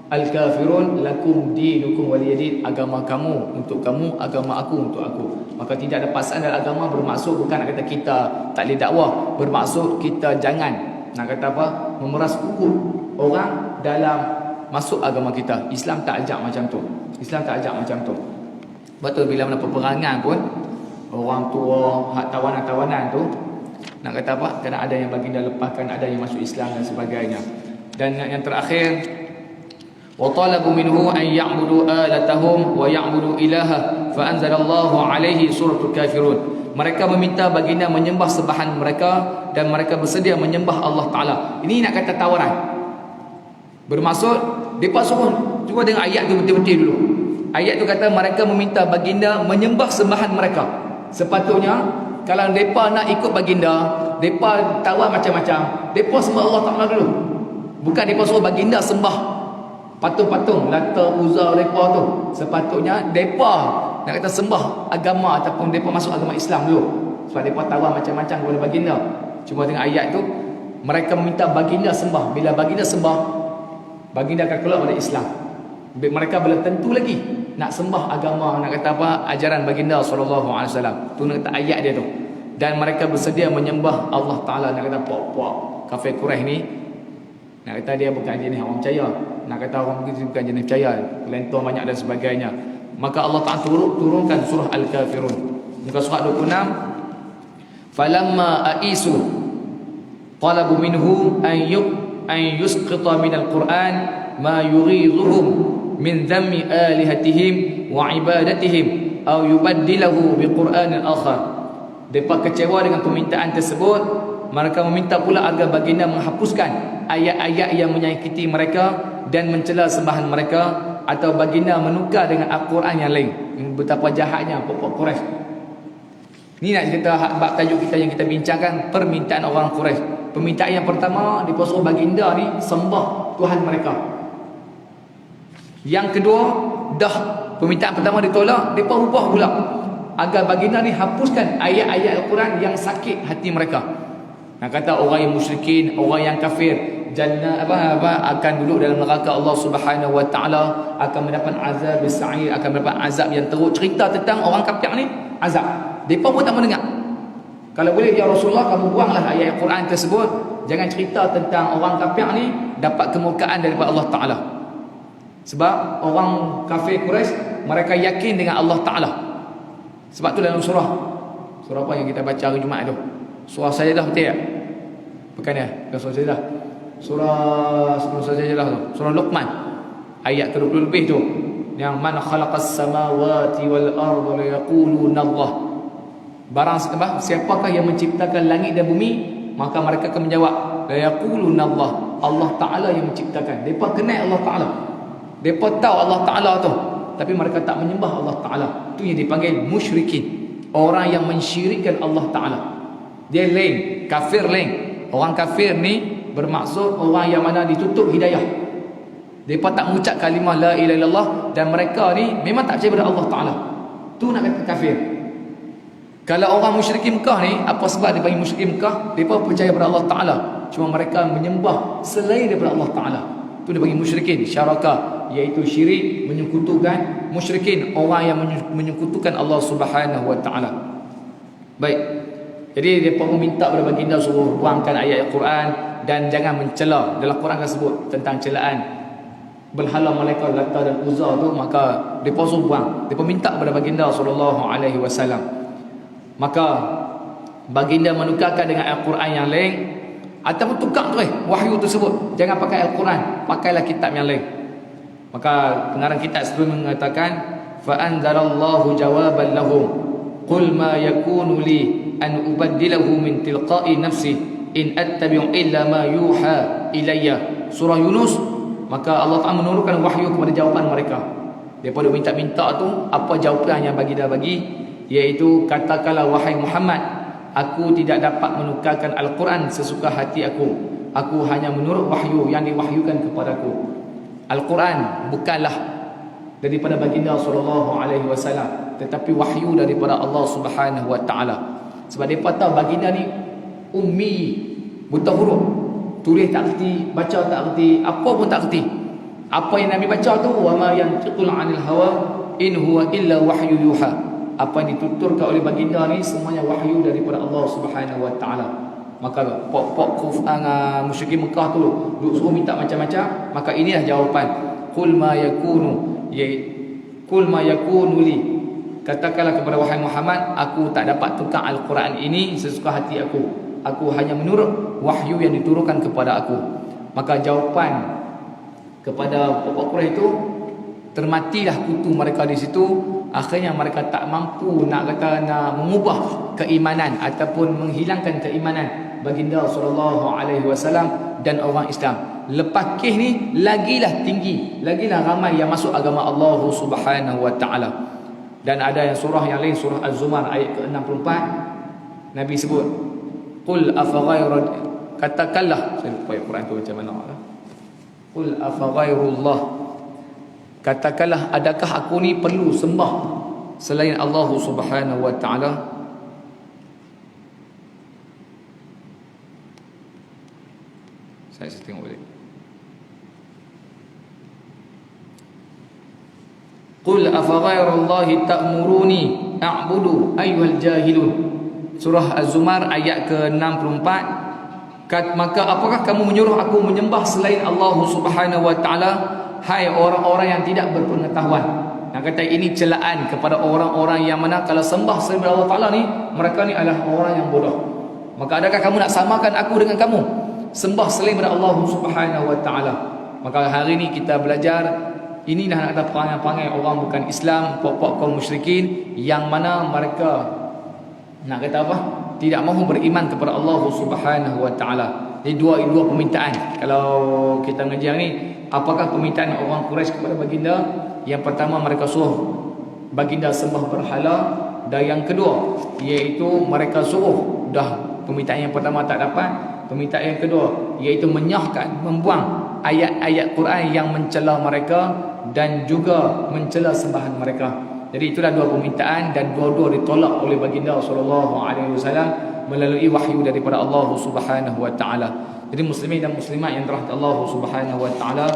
Al-Kafirun, lakum dinukum waliyadin. Agama kamu untuk kamu, agama aku untuk aku. Maka tidak ada paksaan dalam agama. Bermaksud bukan nak kata kita tak boleh dakwah, bermaksud kita jangan nak kata apa, memeras kuku orang dalam masuk agama kita. Islam tak ajak macam tu. Islam tak ajak macam tu. Betul bila mana peperangan pun orang tua, hak tawanan-tawanan tu nak kata apa, kena ada yang baginda lepaskan, ada yang masuk Islam dan sebagainya. Dan yang terakhir, wa talabu minhu an ya'budu alatahum wa ya'budu ilaha fa anzalallahu alaihi suratul kafirun. Mereka meminta baginda menyembah sembahan mereka dan mereka bersedia menyembah Allah Taala. Ini nak kata tawaran. Bermaksud depa suruh cuba dengar ayat tu betul-betul dulu. Ayat tu kata mereka meminta baginda menyembah sembahan mereka. Sepatutnya kalau depa nak ikut baginda, depa tawar macam-macam, depa sembah Allah Taala dulu. Bukan depa suruh baginda sembah patung-patung Lata, Uzza depa tu. Sepatutnya depa nak kata sembah agama ataupun depa masuk agama Islam dulu. Sebab depa tawar macam-macam kepada baginda. Cuma dengan ayat tu mereka meminta baginda sembah. Bila baginda sembah, baginda akan keluar pada Islam. Mereka belum tentu lagi nak sembah agama, nak kata apa, ajaran baginda SAW. Tu nak kata ayat dia tu. Dan mereka bersedia menyembah Allah Ta'ala. Nak kata puak-puak kafir Quraisy ni, nak kata dia bukan jenis orang percaya, nak kata orang bukan jenis percaya, lentor banyak dan sebagainya. Maka Allah Ta'ala turunkan surah Al-Kafirun, muka surat 26. Falamma aisu qalabu minhu an yusqita minal Qur'an ma yughidhuhum min dhammi alihatihim wa ibadatihim aw yubaddilahu biqur'anin akhar. Mereka kecewa dengan permintaan tersebut. Mereka meminta pula agar baginda menghapuskan ayat-ayat yang menyakiti mereka dan mencela sembahan mereka, atau baginda menukar dengan Al-Quran yang lain. Betapa jahatnya pokok Quraisy. Ni nak cerita bab tajuk kita yang kita bincangkan, permintaan orang Quraisy. Permintaan yang pertama, dia suruh baginda ni sembah Tuhan mereka. Yang kedua, dah permintaan pertama ditolak, depa ubah pula agar baginda ni hapuskan ayat-ayat Al-Quran yang sakit hati mereka. Nak kata orang yang musyrikin, orang yang kafir, jannah akan duduk dalam neraka Allah Subhanahu Wa Taala, akan mendapat azab sa'ir, akan mendapat azab yang teruk. Cerita tentang orang kafir ni azab. Depa pun tak mendengar. Kalau boleh ya Rasulullah, kamu buanglah ayat Al-Quran tersebut. Jangan cerita tentang orang kafir ni dapat kemurkaan daripada Allah Taala. Sebab orang kafir Quraisy mereka yakin dengan Allah Taala. Sebab tu dalam surah apa yang kita baca hari Jumaat tu, surah Sajdah, betul tak? Bukan ya? Bukan surah Sajdah. Surah Sajdah tu, surah Luqman ayat ke-20 lebih tu, yang man khalaqas samawati wal arda la yaquluna Allah. Barang siapakah yang menciptakan langit dan bumi, maka mereka akan menjawab la yaquluna Allah. Allah Taala yang menciptakan. Depa kenal Allah Taala, depa tahu Allah Taala tu, tapi mereka tak menyembah Allah Ta'ala. Itu yang dipanggil musyrikin. Orang yang mensyirikkan Allah Ta'ala. Dia lain, kafir lain. Orang kafir ni bermaksud orang yang mana ditutup hidayah. Mereka tak mengucap kalimah la ilaha illallah, dan mereka ni memang tak percaya pada Allah Ta'ala. Tu nak kata kafir. Kalau orang musyrikin Mekah ni, apa sebab dia panggil musyrikin Mekah? Mereka percaya pada Allah Ta'ala, cuma mereka menyembah selain daripada Allah Ta'ala. Tu dia panggil musyrikin, syaraka, iaitu syirik, menyekutukan. Musyrikin, orang yang menyekutukan Allah Subhanahu Wa Taala. Baik. Jadi dia pun minta kepada baginda suruh buangkan ayat Al-Quran dan jangan mencela. Dalam Quran kan sebut tentang celaan berhala malaikat Lata dan Uzza tu, maka dia pun suruh buang. Dia pun minta kepada baginda sallallahu alaihi wasallam. Maka baginda menukarkan dengan Al-Quran yang lain, ataupun tukar tu wahyu tersebut. Jangan pakai Al-Quran, pakailah kitab yang lain. Maka pengarang kitab sebelum mengatakan fa anzalallahu jawaban lahum qul ma yakunu li an ubaddilahu min tilqa'i nafsi in attabi'u illa ma yuha ilayya. Surah Yunus. Maka Allah Ta'ala menurunkan wahyu kepada jawapan mereka. Daripada minta-minta tu, apa jawapan yang baginda bagi, iaitu katakanlah wahai Muhammad, aku tidak dapat menukarkan Al-Quran sesuka hati aku. Aku hanya menurut wahyu yang diwahyukan kepadaku. Al-Quran bukanlah daripada baginda sallallahu alaihi wasallam, tetapi wahyu daripada Allah Subhanahu Wa Taala. Sebab depa tahu baginda ni ummi, buta huruf, tulis tak erti, baca tak erti, apa pun tak erti. Apa yang Nabi baca tu, wa ma yantiqul 'anil hawa in huwa illa wahyu yuha. Apa yang dituturkan oleh baginda ni semuanya wahyu daripada Allah Subhanahu Wa Taala. Maka pok musyrikin Mekah tu duk suruh minta macam-macam, maka inilah jawapan. Qul ma yakunu li, katakanlah kepada wahai Muhammad, aku tak dapat tukar Al-Quran ini sesuka hati aku. Aku hanya menurut wahyu yang diturunkan kepada aku. Maka jawapan kepada pokok Quraisy itu, termatilah kutu mereka di situ. Akhirnya mereka tak mampu nak mengubah keimanan ataupun menghilangkan keimanan baginda sallallahu alaihi wasallam dan orang Islam. Lepas kes ni lagilah tinggi, lagilah ramai yang masuk agama Allah Subhanahu Wa Taala. Dan ada yang surah yang lain, surah Az-Zumar ayat ke-64, Nabi sebut qul afaghayra, katakanlah, saya lupa ayat Quran tu macam mana lah. Qul afaghayrullah, katakanlah adakah aku ni perlu sembah selain Allah Subhanahu Wa Taala? Saya tengok balik. Qul afa ghairallahi ta'muruni a'budu ayyuhal jahilun. Surah Az-Zumar ayat ke-64. Maka apakah kamu menyuruh aku menyembah selain Allah Subhanahu wa taala, hai orang-orang yang tidak berpengetahuan. Nah, kata ini celaan kepada orang-orang yang mana kalau sembah selain Allah Taala ni, mereka ni adalah orang yang bodoh. Maka adakah kamu nak samakan aku dengan kamu sembah selain daripada Allah Subhanahu wa taala? Maka hari ini kita belajar. Inilah nak ada perangai-perangai orang bukan Islam, pokok kaum musyrikin yang mana mereka nak kata apa? Tidak mahu beriman kepada Allah Subhanahu wa taala. Jadi dua permintaan. Kalau kita mengajar ni, apakah permintaan orang Quraisy kepada baginda? Yang pertama mereka suruh baginda sembah berhala, dan yang kedua iaitu mereka suruh, dah permintaan yang pertama tak dapat, permintaan yang kedua iaitu menyahkan, membuang ayat-ayat Quran yang mencela mereka dan juga mencela sembahan mereka. Jadi itulah dua permintaan dan dua-dua ditolak oleh baginda sallallahu alaihi wasallam melalui wahyu daripada Allah Subhanahu wa taala. Jadi muslimin dan muslimat yang dirahmati Allah Subhanahu wa taala,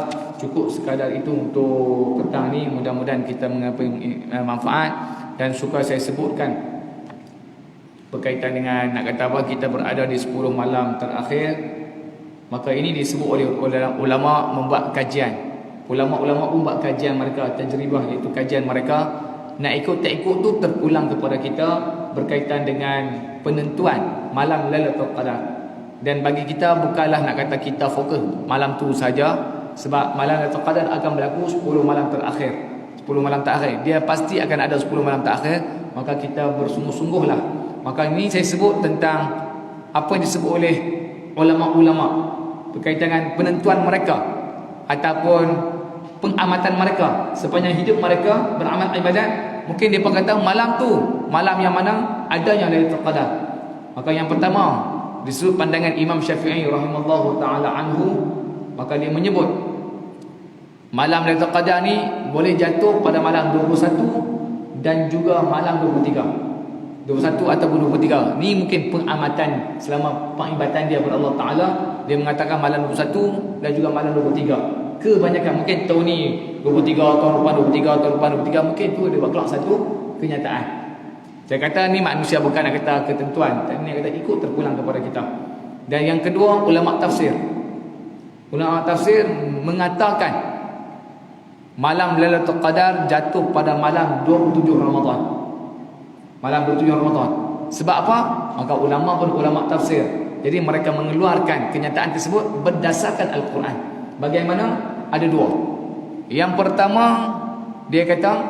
cukup sekadar itu untuk petang ni. Mudah-mudahan kita mengambil manfaat, dan suka saya sebutkan berkaitan dengan nak kata apa, kita berada di 10 malam terakhir. Maka ini disebut oleh ulama membuat kajian. Ulama-ulama pun buat kajian mereka, tajribah, iaitu kajian mereka. Nak ikut tak ikut tu terpulang kepada kita berkaitan dengan penentuan malam Lailatul Qadar. Dan bagi kita bukanlah nak kata kita fokus malam tu saja, sebab malam Lailatul Qadar akan berlaku 10 malam terakhir. 10 malam terakhir, dia pasti akan ada 10 malam terakhir. Maka kita bersungguh-sungguhlah. Maka ini saya sebut tentang apa yang disebut oleh ulama-ulama berkaitan dengan penentuan mereka ataupun pengamatan mereka sepanjang hidup mereka beramal ibadat. Mungkin dia kata malam tu malam yang mana adanya Lailatul Qadar. Maka yang pertama disebut pandangan Imam Syafi'i rahimallahu taala anhu, maka dia menyebut malam Lailatul Qadar ni boleh jatuh pada malam 21 dan juga malam 23. 21 ataupun 23. Ni mungkin pengamatan selama pengibadatan dia kepada Allah Taala. Dia mengatakan malam 21 dan juga malam 23. Kebanyakan mungkin tahun ni 23, tahun depan 23, tahun depan 23, mungkin tu dia buat kelak satu kenyataan. Saya kata ni manusia bukan nak kata ketentuan, tapi nak kata ikut terpulang kepada kita. Dan yang kedua, ulama tafsir. Ulama tafsir mengatakan malam Lailatul Qadar jatuh pada malam 27 Ramadan. Malam 27 Ramadan. Sebab apa? Maka ulama pun ulama tafsir. Jadi mereka mengeluarkan kenyataan tersebut berdasarkan Al-Quran. Bagaimana? Ada dua. Yang pertama, dia kata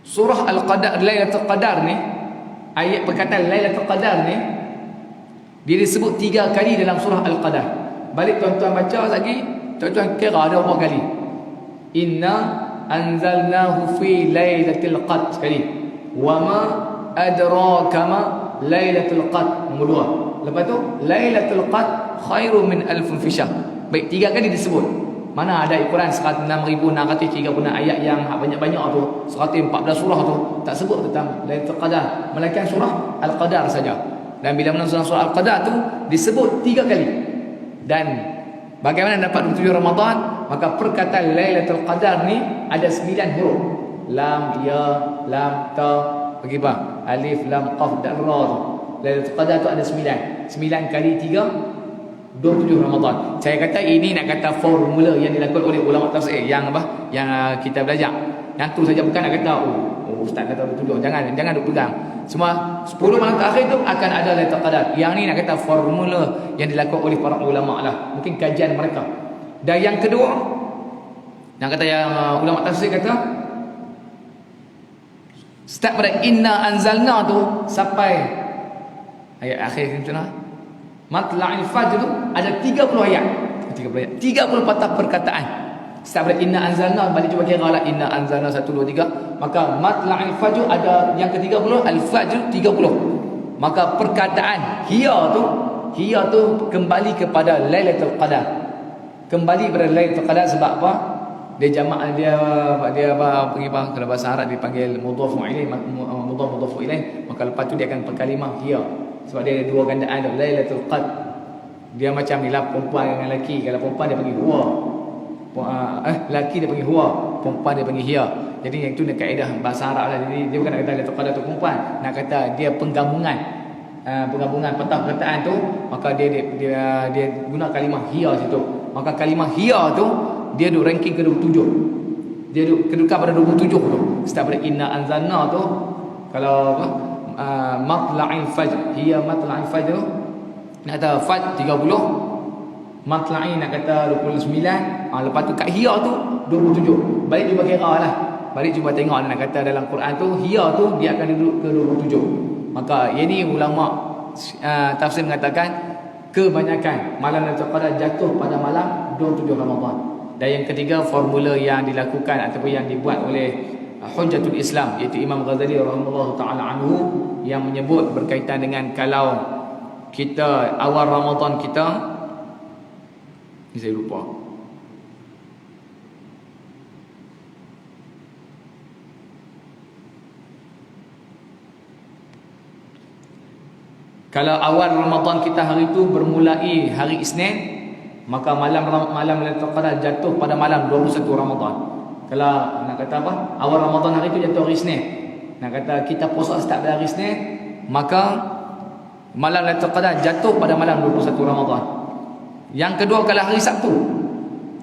surah Al-Qadar, Lailatul Qadar ni, ayat perkataan Lailatul Qadar ni, dia disebut 3 kali dalam surah Al-Qadar. Balik tuan-tuan baca lagi, tuan-tuan kira ada berapa kali. Inna anzalnahu fi Lailatul Qadr sekali. Wa ma adraka ma Lailatul Qadr, nombor 2. Lepas tu Lailatul Qadr khairum min alfin fi syahr. Baik, 3 kali disebut. Mana ada Al-Quran 6,636 ayat yang banyak-banyak tu, 114 surah tu tak sebut tentang Lailatul Qadar, melainkan surah Al-Qadar saja. Dan bila mana surah Al-Qadar tu disebut 3 kali. Dan bagaimana dapat 27 Ramadan? Maka perkataan Lailatul Qadar ni ada 9 huruf. Lam, ya, lam, ta, bagi apa? Alif, lam, qaf, dan ra. Lailatul Qadar tu ada 9. 9 kali 3, 27 Ramadan. Saya kata ini nak kata formula yang dilakukan oleh ulama tafsir yang apa? Yang kita belajar. Yang tu saja, bukan nak kata ustaz kata 27. Jangan duk pegang. Semua 10 malam terakhir tu akan ada Lailatul Qadar. Yang ni nak kata formula yang dilakukan oleh para ulama lah. Mungkin kajian mereka. Dan yang kedua, yang kata yang ulama tafsir kata start pada inna anzalna tu sampai ayat akhir macam mana? Matla'il fajr tu ada 30 ayat. 30 patah perkataan. Start pada inna anzalna, balik cuba kira lah inna anzalna 1 2 3. Maka matla'il fajr ada yang ke-30, al-fajr 30. Maka perkataan hiya tu kembali kepada Lailatul Qadar. Kembali kepada Lailatul Qadar sebab apa? Dia jamak dia apa pergi bang, kalau bahasa Arab dipanggil mudhaf ilaih, mudhaf ilaih, maka lepas tu dia akan berkalimah hiya. Sebab dia ada dua gandaan tu, Lailatul Qadr. Dia macam ni lah perempuan dengan lelaki. Kalau perempuan dia panggil huwa, lelaki dia panggil huwa, perempuan dia panggil hiya. Jadi yang itu kaedah bahasa Arab lah. Jadi dia bukan nak kata Lailatul Qadr tu perempuan, nak kata dia penggabungan petang perkataan tu, maka dia guna kalimah hiya situ. Maka kalimah hiya tu dia duduk ranking ke-27. Dia duduk kedudukan pada 27 tu. Setiap pada inna anzalna tu, kalau matla'il fajr, hiya matla'il fajr, nak kata fajr 30, matla'il nak kata 29, lepas tu kat hiya tu 27. Balik cuba kira lah. Balik cuba tengok nak kata dalam Quran tu hiya tu dia akan duduk ke 27. Maka ini ulama tafsir mengatakan kebanyakan malam Lailatul Qadar jatuh pada malam 27 Ramadan. Dan yang ketiga, formula yang dilakukan ataupun yang dibuat oleh Hujjatul Islam, iaitu Imam Ghazali rahimahullah ta'ala anhu, yang menyebut berkaitan dengan kalau kita awal Ramadan kita, ni saya lupa, kalau awal Ramadan kita hari itu bermulai hari Isnin, maka malam Lailatul Qadar jatuh pada malam 21 Ramadan. Kalau nak kata apa, awal Ramadan hari itu jatuh hari Isnin, nak kata kita puasa start dari hari Isnin, maka malam Lailatul Qadar jatuh pada malam 21 Ramadan. Yang kedua, kalau hari Sabtu,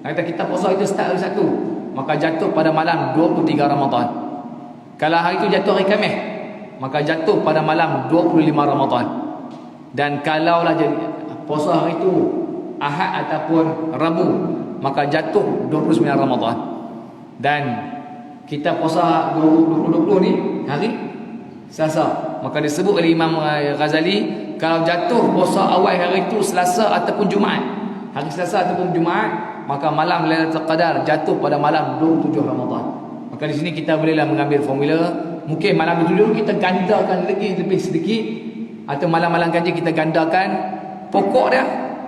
nak kata kita puasa itu start hari Sabtu, maka jatuh pada malam 23 Ramadan. Kalau hari itu jatuh hari Khamis, maka jatuh pada malam 25 Ramadan. Dan kalaulah puasa hari itu Ahad ataupun Rabu, maka jatuh 29 Ramadan. Dan kita puasa 2020 ni hari Selasa, maka disebut oleh Imam Ghazali, kalau jatuh puasa awal hari itu Selasa ataupun Jumaat, hari Selasa ataupun Jumaat, maka malam Lailatul Qadar jatuh pada malam 27 Ramadan. Maka di sini kita bolehlah mengambil formula, mungkin malam 27 kita gandakan lagi lebih sedikit, atau malam-malam ganjil kita gandakan pokok dia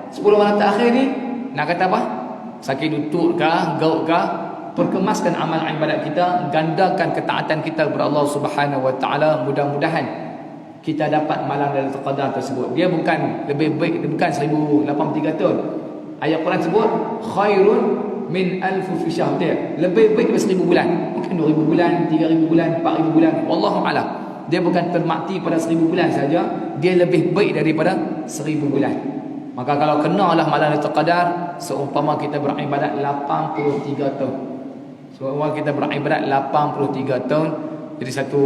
10 malam terakhir ni, nak kata apa? Sakit lutut kah, gaut kah, perkemaskan amal ibadat kita, gandakan ketaatan kita kepada Allah Subhanahu wa taala. Mudah-mudahan kita dapat malam Lailatul Qadar tersebut. Dia bukan lebih baik, dia bukan 1083 Ayat Quran sebut khairun min alf fi syahr. Dia lebih baik daripada 1000 bulan. Mungkin 2000 bulan, 3000 bulan, 4000 bulan, wallahu a'lam. Dia bukan termakti pada 1000 bulan saja, dia lebih baik daripada 1000 bulan. Maka kalau kenalah malam Lailatul Qadar, seumpama kita beribadat 83 tahun. Seumpama kita beribadat 83 tahun, jadi satu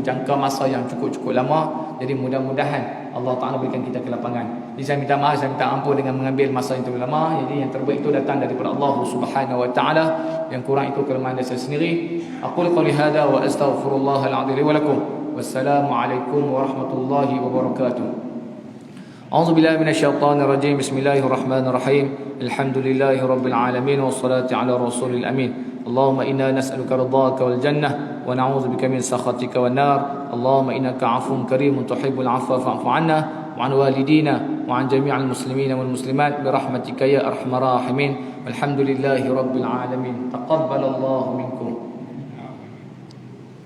jangka masa yang cukup lama. Jadi mudah-mudahan Allah Ta'ala berikan kita kelapangan. Jadi saya minta maaf, saya minta ampun dengan mengambil masa yang terlalu lama. Jadi yang terbaik itu datang daripada Allah Subhanahu wa taala, yang kurang itu kelemahan saya sendiri. Aqulu qouli hadza wa astaghfirullahal azim wa lakum. Wassalamualaikum warahmatullahi wabarakatuh. أعوذ بالله من الشيطان الرجيم. بسم الله الرحمن الرحيم. الحمد لله رب العالمين والصلاة على رسول الأمين. اللهم إنا نسألك رضاك والجنة ونعوذ بك من سخطك والنار. اللهم إنك عفو كريم تحب العفو فاعف عنا وعن والدينا وعن جميع المسلمين والمسلمات برحمتك يا أرحم الراحمين. والحمد لله رب العالمين. تقبل الله منكم.